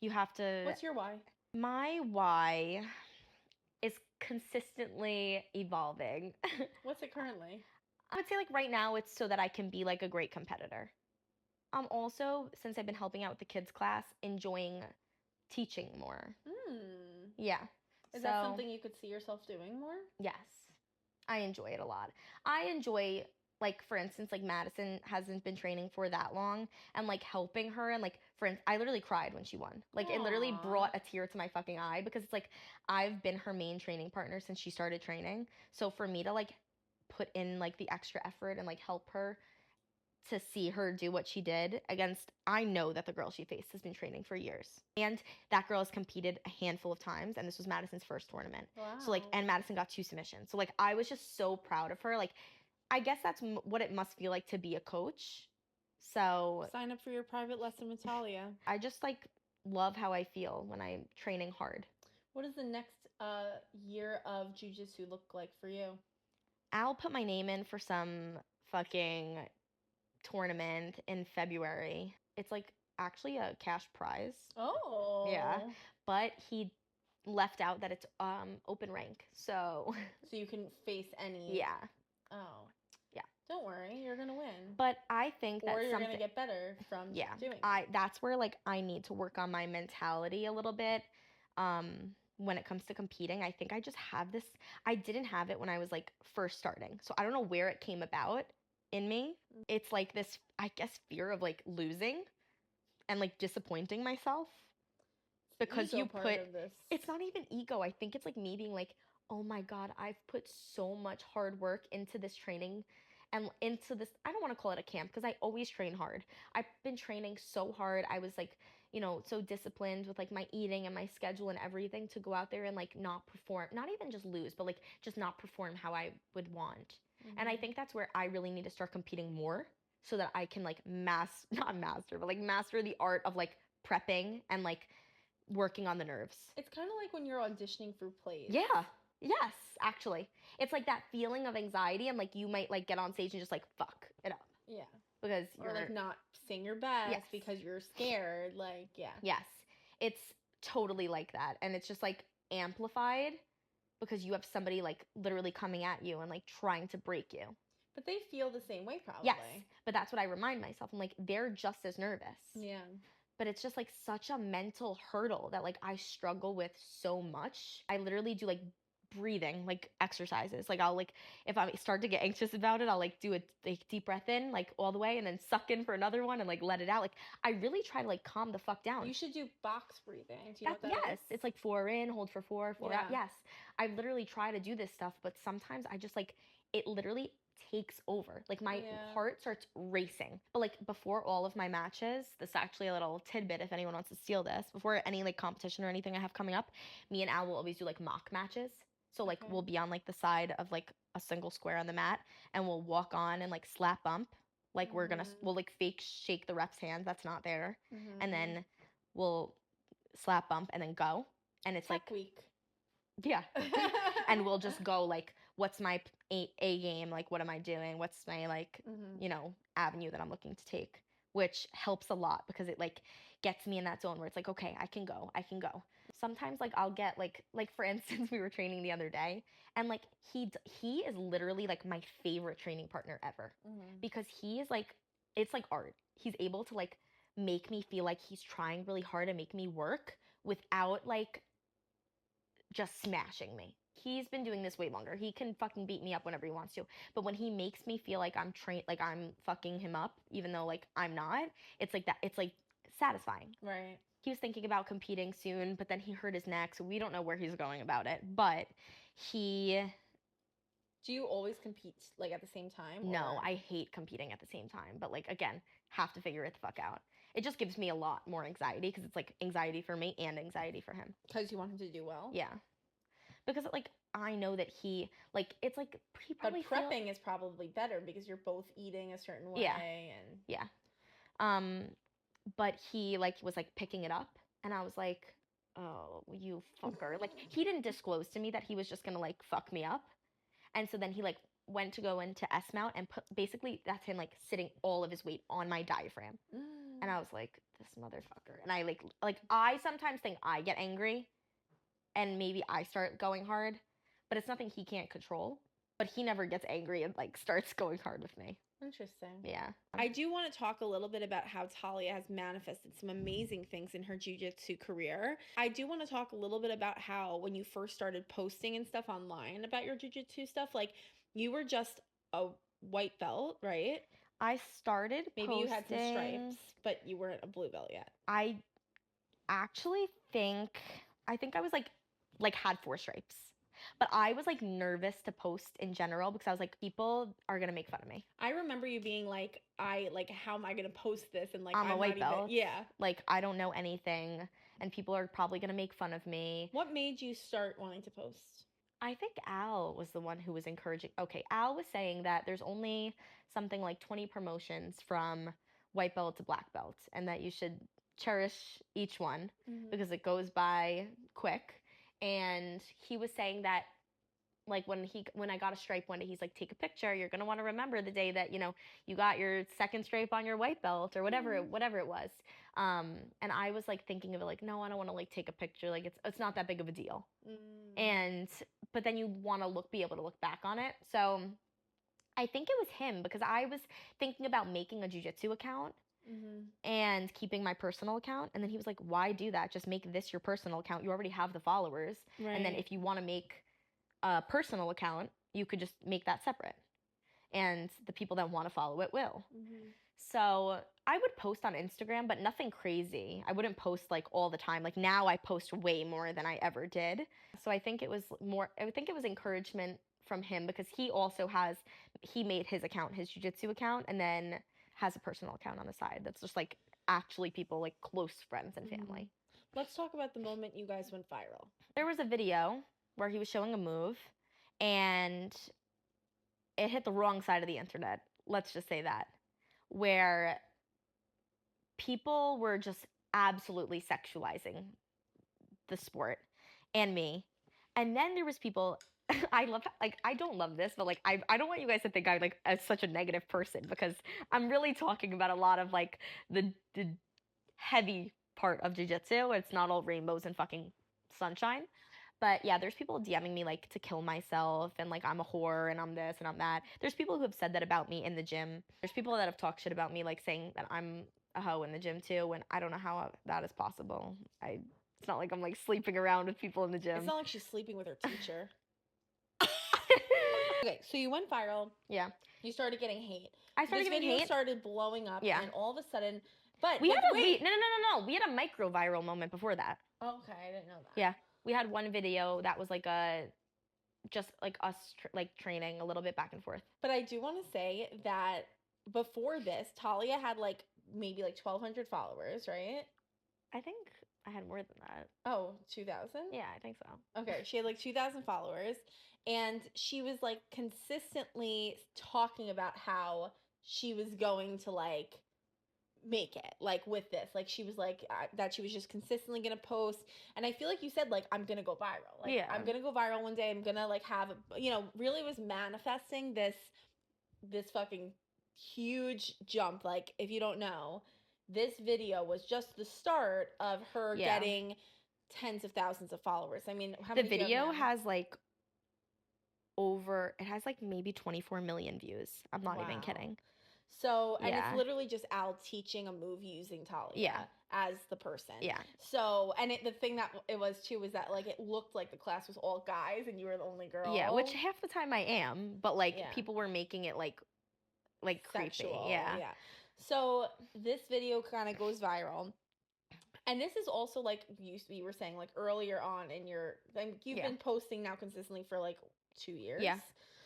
B: you have to.
A: What's your why?
B: My why is consistently evolving.
A: What's it currently?
B: I would say like right now it's so that I can be like a great competitor. Also, since I've been helping out with the kids class, enjoying teaching more. Yeah.
A: Is that something you could see yourself doing more?
B: Yes. I enjoy it a lot. I enjoy, like, for instance, like Madison hasn't been training for that long, and like helping her, and like I literally cried when she won. Like it literally brought a tear to my fucking eye, because it's like I've been her main training partner since she started training. So for me to like put in like the extra effort and like help her to see her do what she did against, I know that the girl she faced has been training for years. And that girl has competed a handful of times, and this was Madison's first tournament.
A: Wow.
B: So like, and Madison got 2 submissions. So like, I was just so proud of her. Like, I guess that's what it must feel like to be a coach. So
A: sign up for your private lesson with Talia.
B: I just like love how I feel when I'm training hard.
A: What does the next year of Jiu Jitsu look like for you?
B: I'll put my name in for some fucking tournament in February. It's like actually a cash prize.
A: Oh.
B: Yeah. But he left out that it's open rank. So
A: you can face any.
B: Yeah.
A: Oh.
B: Yeah.
A: Don't worry, you're going to win.
B: But I think that
A: you're going to get better from doing it.
B: That's where like I need to work on my mentality a little bit. When it comes to competing, I think I just have this. I didn't have it when I was like first starting. So I don't know where it came about in me. It's like this, I guess, fear of like losing and like disappointing myself, because you put, it's not even ego. I think it's like me being like, oh my God, I've put so much hard work into this training and into this, I don't want to call it a camp because I always train hard. I've been training so hard. I was like, you know, so disciplined with like my eating and my schedule and everything to go out there and like not perform, not even just lose, but like just not perform how I would want. And I think that's where I really need to start competing more, so that I can like not master, but like master the art of like prepping and like working on the nerves.
A: It's kind of like when you're auditioning for plays.
B: Yeah. Yes, actually. It's like that feeling of anxiety, and like you might like get on stage and just like fuck it up.
A: Yeah.
B: Because
A: you're like not sing your best because you're scared. Like, yeah.
B: Yes. It's totally like that. And it's just like amplified because you have somebody like literally coming at you and like trying to break you.
A: But they feel the same way probably.
B: Yes. But that's what I remind myself. I'm like, they're just as nervous.
A: Yeah.
B: But it's just like such a mental hurdle that like I struggle with so much. I literally do like breathing like exercises. Like I'll like, if I start to get anxious about it, I'll like do a like deep breath in like all the way and then suck in for another one and like let it out. Like I really try to like calm the fuck down.
A: You should do box breathing. Do you know what that
B: yes,
A: is?
B: It's like 4 in, hold for 4, 4 out. Yes, I literally try to do this stuff, but sometimes I just like, it literally takes over. Like my heart starts racing. But like before all of my matches, this is actually a little tidbit if anyone wants to steal this, before any like competition or anything I have coming up, me and Al will always do like mock matches. So like we'll be on like the side of like a single square on the mat, and we'll walk on and like slap bump. Like we'll like fake shake the ref's hand that's not there. And then we'll slap bump and then go. And it's
A: Tech week.
B: Yeah. And we'll just go like, what's my A game? Like, what am I doing? What's my like, avenue that I'm looking to take, which helps a lot because it like gets me in that zone where it's like, okay, I can go. Sometimes like I'll get like for instance, we were training the other day and like he is literally like my favorite training partner ever because he is like, it's like art. He's able to like make me feel like he's trying really hard to make me work without like just smashing me. He's been doing this way longer. He can fucking beat me up whenever he wants to. But when he makes me feel like I'm fucking him up, even though like I'm not, it's like that. It's like satisfying.
A: Right.
B: He was thinking about competing soon, but then he hurt his neck, so we don't know where he's going about it. But he.
A: Do you always compete like at the same time?
B: No, I hate competing at the same time. But like again, have to figure it the fuck out. It just gives me a lot more anxiety because it's like anxiety for me and anxiety for him.
A: Because you want him to do well?
B: Yeah. Because like I know that he like it's like he probably
A: But prepping is probably better because you're both eating a certain way and
B: but he like was like picking it up and I was like, oh, you fucker. Like he didn't disclose to me that he was just gonna like fuck me up. And so then he like went to go into S mount and put basically that's him like sitting all of his weight on my diaphragm. And I was like, this motherfucker. And I like I sometimes think I get angry and maybe I start going hard, but it's nothing he can't control. But he never gets angry and like starts going hard with me.
A: Interesting.
B: Yeah.
A: I do want to talk a little bit about how Talia has manifested some amazing things in her jiu-jitsu career. I do want to talk a little bit about how when you first started posting and stuff online about your jiu-jitsu stuff, like you were just a white belt, right?
B: I started
A: Maybe
B: posting...
A: you had some stripes, but you weren't a blue belt yet.
B: I actually think I was like had 4 stripes. But I was like nervous to post in general because I was like, people are gonna make fun of me.
A: I remember you being like, how am I gonna post this? And like
B: I'm a white belt.
A: Yeah.
B: Like I don't know anything and people are probably gonna make fun of me.
A: What made you start wanting to post?
B: I think Al was the one who was encouraging. Okay, Al was saying that there's only something like 20 promotions from white belt to black belt and that you should cherish each one because it goes by quick. And he was saying that like when I got a stripe one day, he's like, take a picture. You're gonna want to remember the day that you got your second stripe on your white belt or whatever it was. And I was like thinking of it like, no, I don't want to like take a picture. Like it's not that big of a deal. But then you want to be able to look back on it. So I think it was him because I was thinking about making a jiu-jitsu account. And keeping my personal account. And then he was like, why do that? Just make this your personal account. You already have the followers. Right. And then if you want to make a personal account, you could just make that separate. And the people that want to follow it will. So I would post on Instagram, but nothing crazy. I wouldn't post like all the time. Like now I post way more than I ever did. So I think it was encouragement from him because he made his account, his jiu-jitsu account, and then has a personal account on the side that's just like actually people like close friends and family.
A: Let's talk about the moment you guys went viral.
B: There was a video where he was showing a move and it hit the wrong side of the internet. Let's just say that. Where people were just absolutely sexualizing the sport and me. And then there was people I don't love this, but like I don't want you guys to think I'm like such a negative person because I'm really talking about a lot of like the heavy part of jiu-jitsu. It's not all rainbows and fucking sunshine. But yeah, there's people DMing me like to kill myself and like I'm a whore and I'm this and I'm that. There's people who have said that about me in the gym. There's people that have talked shit about me like saying that I'm a hoe in the gym too, and I don't know how that is possible. It's not like I'm like sleeping around with people in the gym.
A: It's not like she's sleeping with her teacher. Okay, so you went viral.
B: Yeah.
A: You started getting hate.
B: I started getting hate.
A: This video started blowing up, and all of a sudden, but
B: we had no. We had a micro viral moment before that.
A: Okay, I didn't know that.
B: Yeah, we had one video that was like just like us training a little bit back and forth.
A: But I do want to say that before this, Talia had like maybe like 1,200 followers, right?
B: I think I had more than that.
A: Oh, 2,000?
B: Yeah, I think so.
A: Okay, she had like 2,000 followers. And she was like consistently talking about how she was going to like make it, like, with this. Like, she was like that she was just consistently gonna post, and I feel like you said, like, I'm gonna go viral, like,
B: Yeah.
A: I'm gonna go viral one day, I'm gonna, like, have, really was manifesting this fucking huge jump. Like, if you don't know, this video was just the start of her getting tens of thousands of followers. I mean, how
B: The
A: many do you have
B: video
A: now?
B: has like it has like maybe 24 million views. I'm not even
A: Wow.
B: kidding.
A: So, and it's
B: Yeah.
A: literally just Al teaching a move using Talia
B: Yeah.
A: as the person.
B: Yeah.
A: So, and the thing that it was too was that, like, it looked like the class was all guys and you were the only girl.
B: Yeah, which half the time I am, but like
A: Yeah.
B: people were making it like
A: Sexual.
B: creepy. Yeah.
A: So this video kind of goes viral. And this is also, like, you were saying, like, earlier on in your, like, you've
B: Yeah.
A: been posting now consistently for like 2 years.
B: Yeah.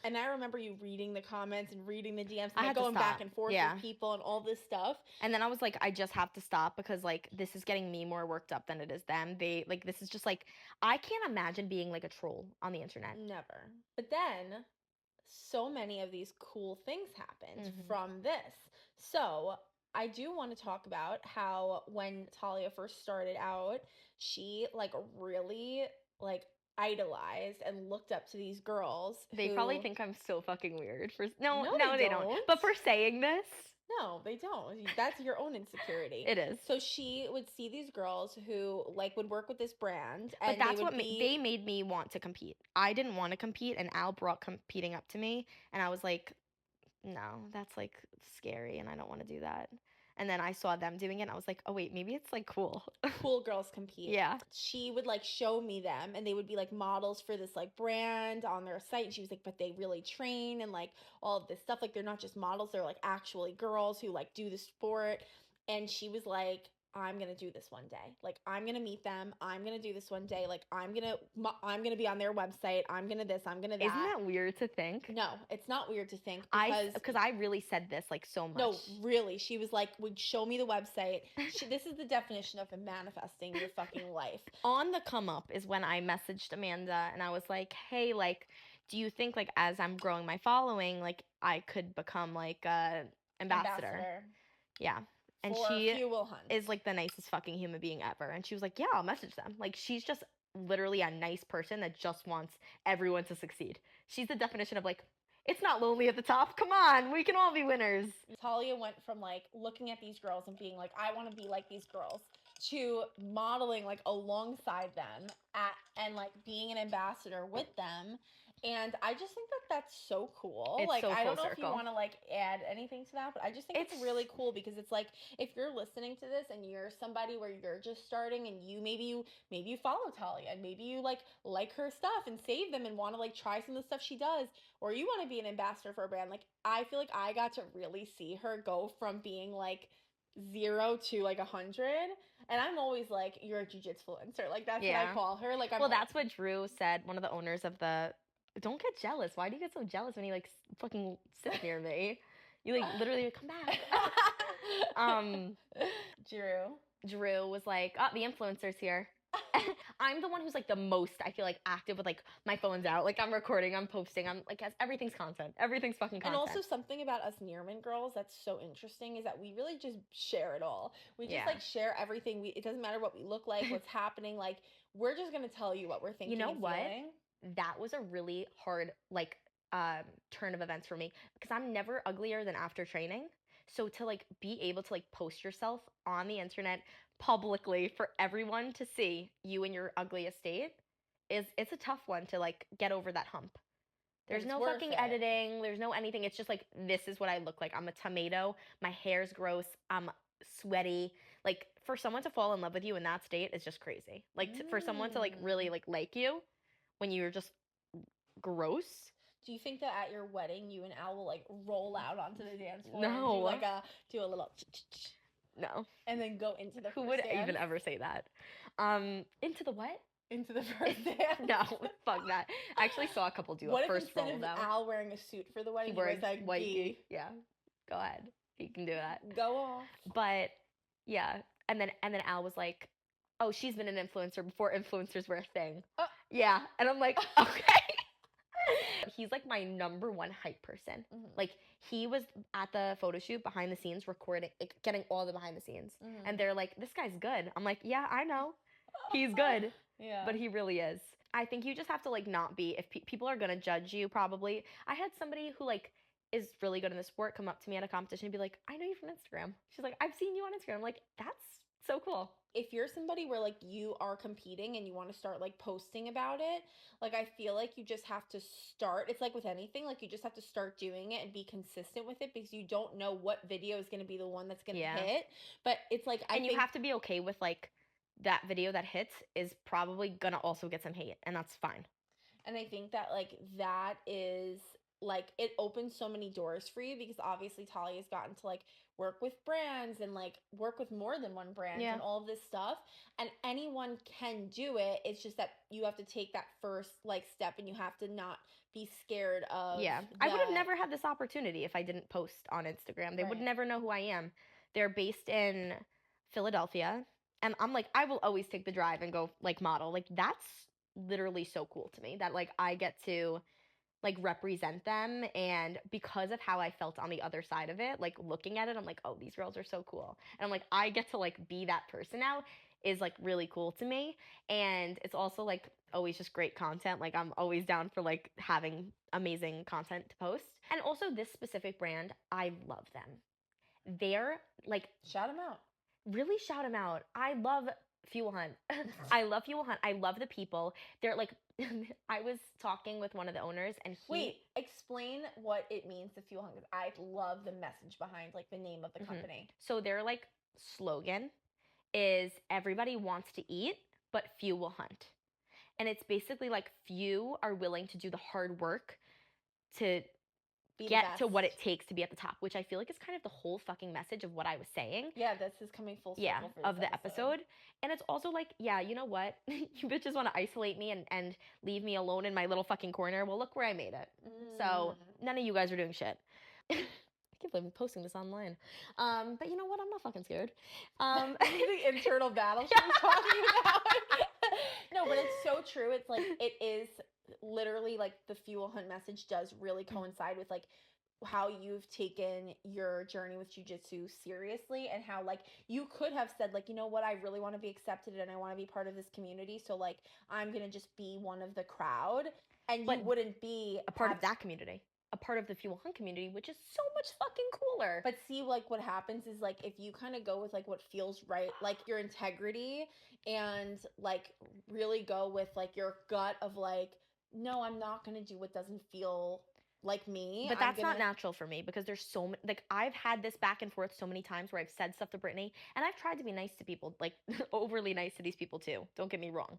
A: And I remember you reading the comments and reading the DMs and,
B: I
A: like,
B: had to
A: going back
B: stop.
A: and forth
B: Yeah.
A: with people and all this stuff.
B: And then I was like, I just have to stop because like this is getting me more worked up than it is them. They like this is just like I can't imagine being like a troll on the internet.
A: Never. But then so many of these cool things happened
B: Mhm.
A: from this. So I do want to talk about how when Talia first started out, she, like, really, like, idolized and looked up to these girls.
B: They
A: who...
B: probably think I'm so fucking weird for
A: No,
B: they don't. But for saying this,
A: no, they don't. That's your own insecurity.
B: it is.
A: So she would see these girls who, like, would work with this brand,
B: But
A: and
B: that's
A: they would
B: what they made me want to compete. I didn't want to compete, and Al brought competing up to me, and I was like, no, that's like scary, and I don't want to do that. And then I saw them doing it, and I was like, oh wait, maybe it's like cool.
A: cool girls compete.
B: Yeah.
A: She would, like, show me them, and they would be, like, models for this, like, brand on their site. And she was like, but they really train and, like, all of this stuff. Like, they're not just models, they're, like, actually girls who, like, do the sport. And she was like, I'm gonna do this one day. Like, I'm gonna meet them. I'm gonna do this one day. Like, I'm gonna be on their website. I'm gonna this. I'm gonna that.
B: Isn't that weird to think?
A: No, it's not weird to think
B: because I really said this like so much.
A: No, really. She was like, would show me the website. This is the definition of manifesting your fucking life.
B: On the come up is when I messaged Amanda and I was like, hey, like, do you think like as I'm growing my following, like I could become like a ambassador? Yeah. And she is like the nicest fucking human being ever. And she was like, yeah, I'll message them. Like, she's just literally a nice person that just wants everyone to succeed. She's the definition of like, it's not lonely at the top. Come on, we can all be winners.
A: Talia went from, like, looking at these girls and being like, I want to be like these girls, to modeling, like, alongside them and, like, being an ambassador with them. And I just think that that's so cool.
B: It's
A: like,
B: so
A: I don't know
B: full
A: if you
B: circle.
A: want to, like, add anything to that, but I just think it's really cool because it's like, if you're listening to this and you're somebody where you're just starting and maybe you follow Talia and maybe you like her stuff and save them and want to, like, try some of the stuff she does, or you want to be an ambassador for a brand, like, I feel like I got to really see her go from being like 0 to like 100. And I'm always like, you're a jiu-jitsu influencer. Like, that's what I call her. Like,
B: well, that's what Drew said, one of the owners of the... Don't get jealous. Why do you get so jealous when he like fucking sits near me? You like literally come back. Drew was like, oh, the influencer's here. I'm the one who's like the most, I feel like, active with like my phone's out. Like, I'm recording, I'm posting, I'm like, everything's content. Everything's fucking content.
A: And also something about us Nearman girls that's so interesting is that we really just share it all. We just like share everything. It doesn't matter what we look like, what's happening. Like, we're just gonna tell you what we're thinking.
B: You know
A: and
B: what?
A: Feeling.
B: That was a really hard like turn of events for me because I'm never uglier than after training. So to like be able to like post yourself on the internet publicly for everyone to see you in your ugliest state it's a tough one to like get over that hump. There's no fucking editing, there's no anything. It's just like, this is what I look like. I'm a tomato, my hair's gross, I'm sweaty. Like, for someone to fall in love with you in that state is just crazy. Like, for someone to like really like you when you're just gross.
A: Do you think that at your wedding, you and Al will like roll out onto the dance floor?
B: No.
A: And do like do a little.
B: No.
A: And then go into the.
B: Who would even ever say that? Into the what?
A: Into the first dance.
B: No, fuck that. I actually saw a couple do a first roll though.
A: What if instead of Al wearing a suit for the wedding,
B: he wears
A: like
B: white gi? Yeah, go ahead. He can do that.
A: Go off.
B: But yeah, and then Al was like, "Oh, she's been an influencer before influencers were a thing." Yeah, and I'm like, okay. He's like my number one hype person.
A: Mhm.
B: Like he was at the photo shoot behind the scenes recording, like, getting all the behind the scenes.
A: Mhm.
B: And they're like, this guy's good. I'm like, yeah, I know. He's good.
A: Yeah.
B: But he really is. I think you just have to like not be, if people are going to judge you probably. I had somebody who like is really good in the sport come up to me at a competition and be like, I know you from Instagram. She's like, I've seen you on Instagram. I'm like, that's so cool.
A: If you're somebody where like you are competing and you want to start like posting about it, like I feel like you just have to start. It's like with anything, like you just have to start doing it and be consistent with it because you don't know what video is going to be the one that's going to hit. But it's like
B: and you have to be okay with like that video that hits is probably gonna also get some hate, and that's fine.
A: And I think that like that is like it opens so many doors for you because obviously Talia's gotten to like work with brands and like work with more than one brand and all of this stuff, and anyone can do it. It's just that you have to take that first like step and you have to not be scared of
B: I would have never had this opportunity if I didn't post on Instagram. They would never know who I am. They're based in Philadelphia, and I'm like, I will always take the drive and go like model. Like that's literally so cool to me that like I get to like represent them, and because of how I felt on the other side of it, like looking at it, I'm like, oh, these girls are so cool. And I'm like, I get to like be that person now is like really cool to me. And it's also like always just great content. Like I'm always down for like having amazing content to post. And also this specific brand, I love them. They're like,
A: shout them out.
B: Really shout them out. I love Fuel Hunt. I love Fuel Hunt. I love the people. They're like, I was talking with one of the owners and
A: Wait, explain what it means to Fuel Hunt. I love the message behind like the name of the company.
B: So their like slogan is everybody wants to eat, but few will hunt. And it's basically like few are willing to do the hard work to get to what it takes to be at the top, which I feel like is kind of the whole fucking message of what I was saying.
A: Yeah, this is coming full circle for this
B: of the episode. And it's also like, yeah, you know what? You bitches want to isolate me and leave me alone in my little fucking corner. Well, look where I made it. So none of you guys are doing shit. I can't believe I'm posting this online. But you know what? I'm not fucking scared.
A: The internal battle she was talking about. No, but it's so true. It's like it is literally like the Fuel Hunt message does really coincide with like how you've taken your journey with jiu-jitsu seriously, and how like you could have said like, you know what, I really want to be accepted and I want to be part of this community, so like I'm gonna just be one of the crowd, and you wouldn't be
B: a part of that community, a part of the Fuel Hunt community, which is so much fucking cooler.
A: But see, like what happens is like if you kind of go with like what feels right, like your integrity, and like really go with like your gut of like, no, I'm not gonna do what doesn't feel like me.
B: But that's not natural for me because there's so many, like I've had this back and forth so many times where I've said stuff to Brittany, and I've tried to be nice to people, like overly nice to these people too. Don't get me wrong.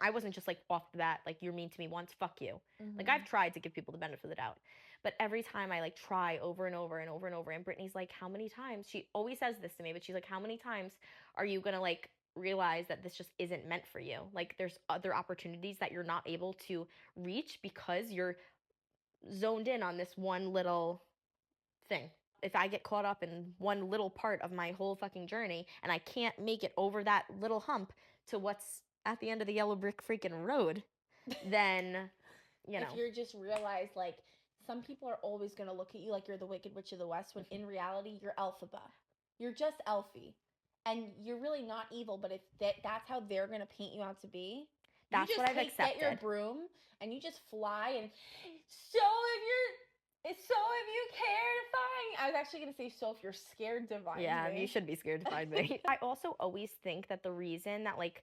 B: I wasn't just like off the bat, like you're mean to me once, fuck you. Like I've tried to give people the benefit of the doubt. But every time I like try over and over and over and over, and Brittany's like, how many times? She always says this to me, but she's like, how many times are you gonna like realize that this just isn't meant for you? Like there's other opportunities that you're not able to reach because you're zoned in on this one little thing. If I get caught up in one little part of my whole fucking journey and I can't make it over that little hump to what's at the end of the yellow brick freaking road, then, you know.
A: If you're just realize like some people are always going to look at you like you're the Wicked Witch of the West, when in reality you're Elphaba. You're just Elfie. And you're really not evil, but if that's how they're going to paint you out to be,
B: that's what I've accepted.
A: Get your broom and you just fly, and so if you care to find, I was actually going to say, so if you're scared to find me.
B: Yeah, you should be scared to find me. I also always think that the reason that like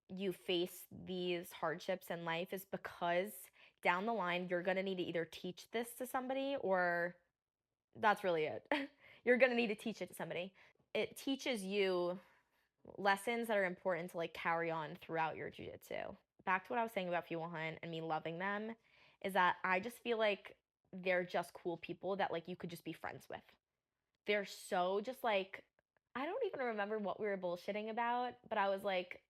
B: you face these hardships in life is because down the line you're going to need to either teach this to somebody, or that's really it. You're going to need to teach it to somebody. It teaches you lessons that are important to like carry on throughout your jiu-jitsu. Back to what I was saying about Fuel Hunt and me loving them is that I just feel like they're just cool people that like you could just be friends with. They're so just like, I don't even remember what we were bullshitting about, but I was like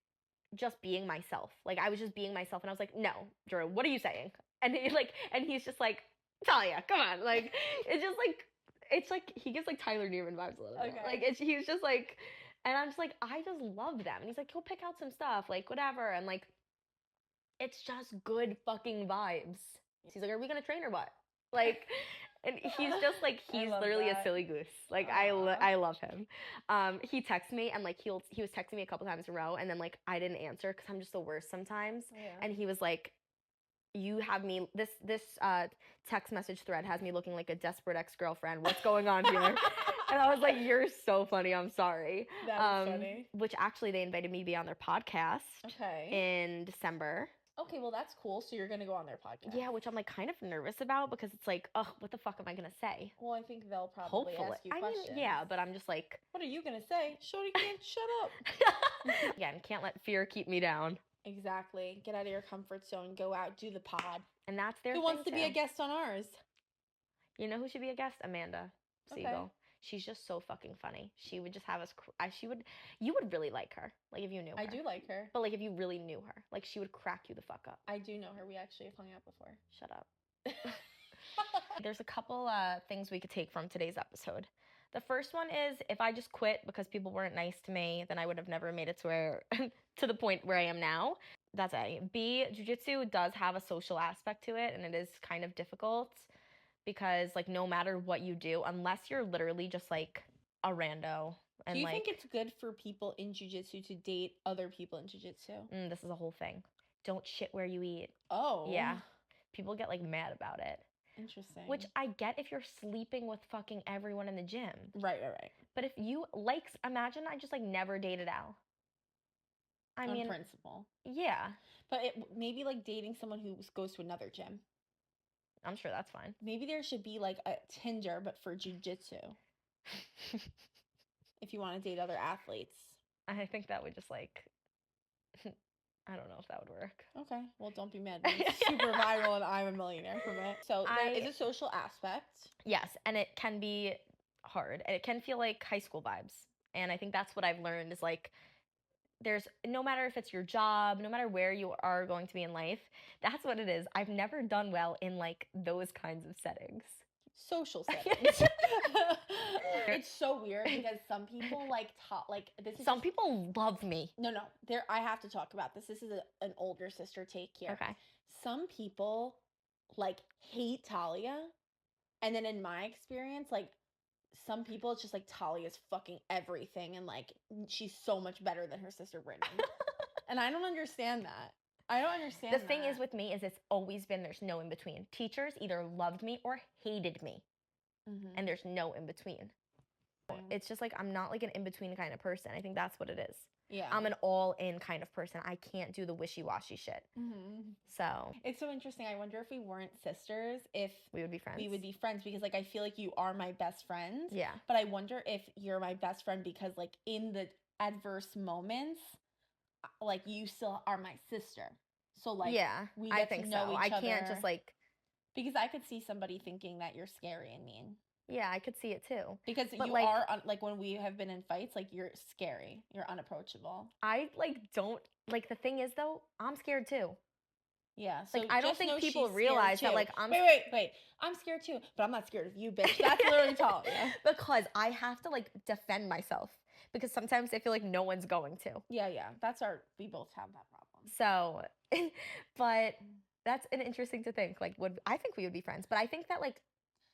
B: just being myself. Like I was just being myself, and I was like, no, Drew, what are you saying? And he's just like, Talia, come on. Like it's like he gives like Tyler Newman vibes a little bit. Like he's just like, and I'm just like, I just love them. And he's like, he'll pick out some stuff, like whatever. And like, it's just good fucking vibes. He's like, are we gonna train or what? Like, and he's just like, he's
A: love
B: literally a
A: that.
B: silly goose. Like,
A: Aw.
B: I love him. He texts me and like he was texting me a couple times in a row, and then like I didn't answer because I'm just the worst sometimes.
A: Yeah.
B: And he was like, you have me, this text message thread has me looking like a desperate ex-girlfriend. What's going on here? And I was like, you're so funny. I'm sorry.
A: That is funny.
B: Which actually they invited me to be on their podcast
A: Okay.
B: in December.
A: Okay, well that's cool. So you're gonna go on their podcast.
B: Yeah, which I'm like kind of nervous about because it's like, oh, what the fuck am I gonna say?
A: Well, I think they'll probably
B: Hopefully,
A: ask you
B: I
A: questions.
B: mean, yeah, but I'm just like,
A: What are you gonna say? Shorty can't shut up.
B: again, can't let fear keep me down.
A: Exactly. Get out of your comfort zone. Go out. Do the pod.
B: And that's their
A: Who
B: thing
A: wants to be a
B: too.
A: guest on ours?
B: You know who should be a guest? Amanda
A: Okay.
B: Siegel. She's just so fucking funny. She would just have us. You would really like her. Like if you knew her.
A: I do like her.
B: But like if you really knew her, like she would crack you the fuck up.
A: I do know her. We actually have hung out before.
B: Shut up. There's a couple things we could take from today's episode. The first one is if I just quit because people weren't nice to me, then I would have never made it to where to the point where I am now. That's A. B, jiu-jitsu does have a social aspect to it, and it is kind of difficult because like no matter what you do, unless you're literally just like a rando. And
A: do you
B: like,
A: think it's good for people in jiu-jitsu to date other people in jiu-jitsu?
B: This is a whole thing. Don't shit where you eat.
A: Oh.
B: Yeah. People get like mad about it.
A: Interesting.
B: Which I get if you're sleeping with fucking everyone in the gym.
A: Right.
B: But if you like, imagine I just like never dated Al. I mean,
A: on principle.
B: Yeah.
A: But maybe like dating someone who goes to another gym.
B: I'm sure that's fine.
A: Maybe there should be like a Tinder, but for jiu-jitsu. If you want to date other athletes.
B: I think that would just like, I don't know if that would work.
A: Okay. Well, don't be mad. It's super viral and I'm a millionaire from it. So there is a social aspect.
B: Yes. And it can be hard. And it can feel like high school vibes. And I think that's what I've learned is like, there's no matter if it's your job, no matter where you are going to be in life, that's what it is. I've never done well in like those kinds of settings.
A: Social settings. It's so weird because some people like this is
B: some people love me.
A: No, there I have to talk about this. This is an older sister take here.
B: Okay.
A: Some people like hate Talia, and then in my experience, like some people it's just like Talia's fucking everything, and like she's so much better than her sister Brittany. And I don't understand that. I don't understand.
B: The thing is with me is it's always been there's no in between. Teachers either loved me or hated me.
A: Mm-hmm.
B: And there's no in between. It's just like I'm not like an in between kind of person. I think that's what it is.
A: Yeah.
B: I'm an all in kind of person. I can't do the wishy washy shit.
A: Mm-hmm.
B: So
A: it's so interesting. I wonder if we weren't sisters, if
B: we would be friends.
A: We would be friends because like I feel like you are my best friend.
B: Yeah.
A: But I wonder if you're my best friend because like in the adverse moments, like you still are my sister. So like
B: yeah,
A: we get to know each other.
B: I can't just like
A: because I could see somebody thinking that you're scary and mean.
B: Yeah, I could see it too.
A: Because
B: but
A: you
B: like,
A: are like when we have been in fights, like you're scary, you're unapproachable.
B: I like don't like the thing is though, I'm scared too.
A: Yeah, so
B: like I don't think people realize that like I'm
A: wait, I'm scared too, but I'm not scared of you, bitch. That's literally Talia.
B: Because I have to like defend myself because sometimes I feel like no one's going to.
A: Yeah, we both have that problem.
B: So, but that's an interesting to think. Like, I think we would be friends, but I think that like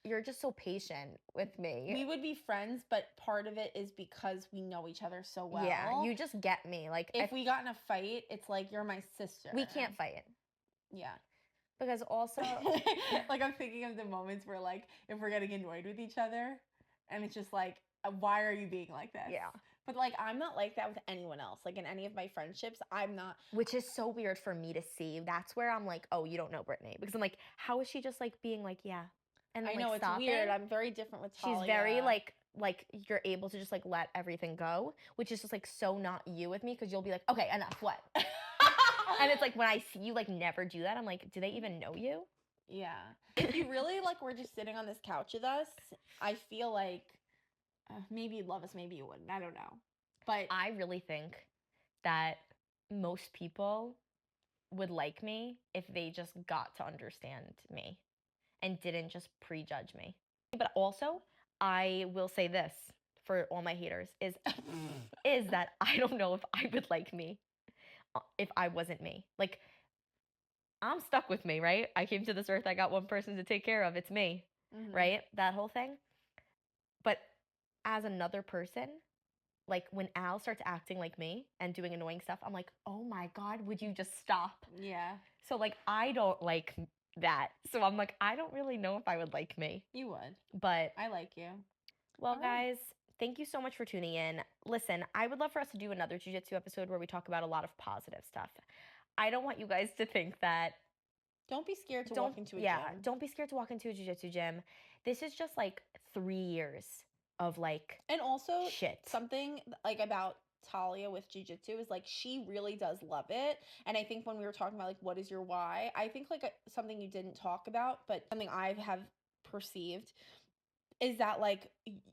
B: you're just so patient with me.
A: We would be friends, but part of it is because we know each other so well.
B: Yeah, you just get me. Like,
A: if we got in a fight, it's like you're my sister.
B: We can't fight.
A: Yeah.
B: Because also,
A: like I'm thinking of the moments where like if we're getting annoyed with each other, and it's just like, why are you being like this?
B: Yeah.
A: But like I'm not like that with anyone else. Like in any of my friendships, I'm not.
B: Which is so weird for me to see. That's where I'm like, oh, you don't know Brittany, because I'm like, how is she just like being like, yeah. And then,
A: I know
B: like,
A: it's weird. I'm very different with Talia.
B: She's very like you're able to just like let everything go, which is just like so not you with me because you'll be like, okay, enough, what? And it's like when I see you like never do that, I'm like, do they even know you?
A: Yeah. If you really like were just sitting on this couch with us, I feel like maybe you'd love us, maybe you wouldn't. I don't know. But
B: I really think that most people would like me if they just got to understand me and didn't just prejudge me. But also, I will say this for all my haters is that I don't know if I would like me if I wasn't me. Like, I'm stuck with me, right? I came to this earth, I got one person to take care of. It's me, right? That whole thing. But as another person, like when Al starts acting like me and doing annoying stuff, I'm like, oh my God, would you just stop?
A: Yeah.
B: So like I don't like that. So I'm like, I don't really know if I would like me.
A: You would.
B: But
A: I like you.
B: well,
A: All right.
B: guys, thank you so much for tuning in. Listen, I would love for us to do another jiu-jitsu episode where we talk about a lot of positive stuff. I don't want you guys to think that
A: Don't be scared to walk into a gym.
B: don't be scared to walk into a jiu-jitsu gym. This is just like 3 years of like
A: And also
B: shit.
A: something like about Talia with Jiu Jitsu is like she really does love it. And I think when we were talking about like what is your why, I think like something you didn't talk about, but something I have perceived is that like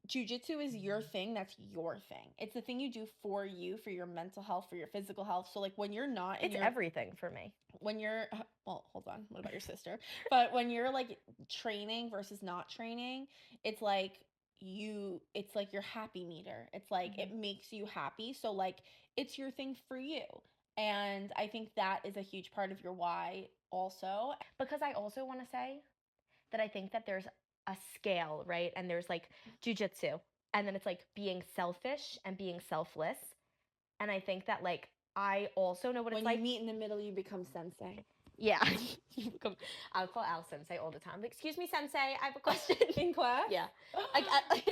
A: jujitsu is your thing. That's your thing. It's the thing you do for you, for your mental health, for your physical health. So like when you're not in
B: It's
A: your
B: everything for me.
A: when you're well, hold on. What about your sister? But when you're like training versus not training, it's like it's like your happy meter. It's like it makes you happy. So like it's your thing for you. And I think that is a huge part of your why also.
B: Because I also want to say that I think that there's a scale, right? And there's like jujitsu, and then it's like being selfish and being selfless. And I think that like I also know what
A: When
B: it's
A: you
B: like.
A: meet in the middle, you become sensei.
B: Yeah, I'll call Al sensei all the time. Like, excuse me, sensei, I have a question.
A: In class?
B: Yeah, like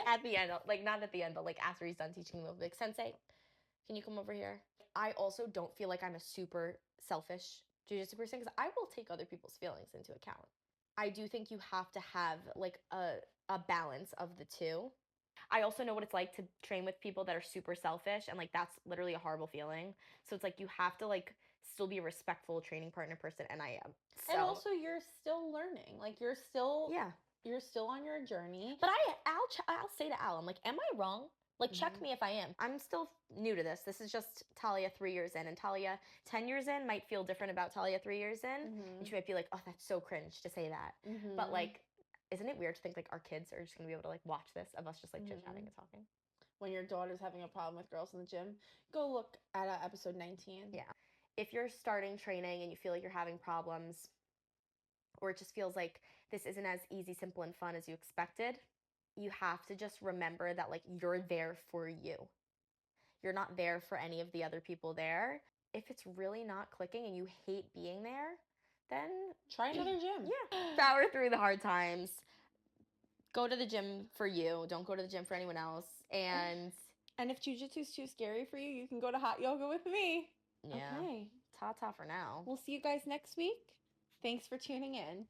B: at the end, like not at the end, but like after he's done teaching me, like sensei, can you come over here? I also don't feel like I'm a super selfish jujitsu person because I will take other people's feelings into account. I do think you have to have like a balance of the two. I also know what it's like to train with people that are super selfish and like that's literally a horrible feeling. So it's like you have to like still be a respectful training partner person, and I am. So
A: And also you're still learning. Like you're still
B: yeah.
A: you're still on your journey.
B: But I'll say to Al, I'm like, am I wrong? Like, check me if I am. I'm still new to this. This is just Talia 3 years in, and Talia 10 years in might feel different about Talia 3 years in. And she might be like, oh, that's so cringe to say that. But like, isn't it weird to think like our kids are just gonna be able to like watch this of us just like chit chatting and talking?
A: When your daughter's having a problem with girls in the gym, go look at episode 19.
B: Yeah. If you're starting training and you feel like you're having problems, or it just feels like this isn't as easy, simple, and fun as you expected, you have to just remember that like you're there for you. You're not there for any of the other people there. If it's really not clicking and you hate being there, then
A: try another gym.
B: Yeah. Power through the hard times. Go to the gym for you. Don't go to the gym for anyone else. And
A: if jiu-jitsu is too scary for you, you can go to hot yoga with me.
B: Yeah.
A: Okay.
B: Ta-ta for now.
A: We'll see you guys next week. Thanks for tuning in.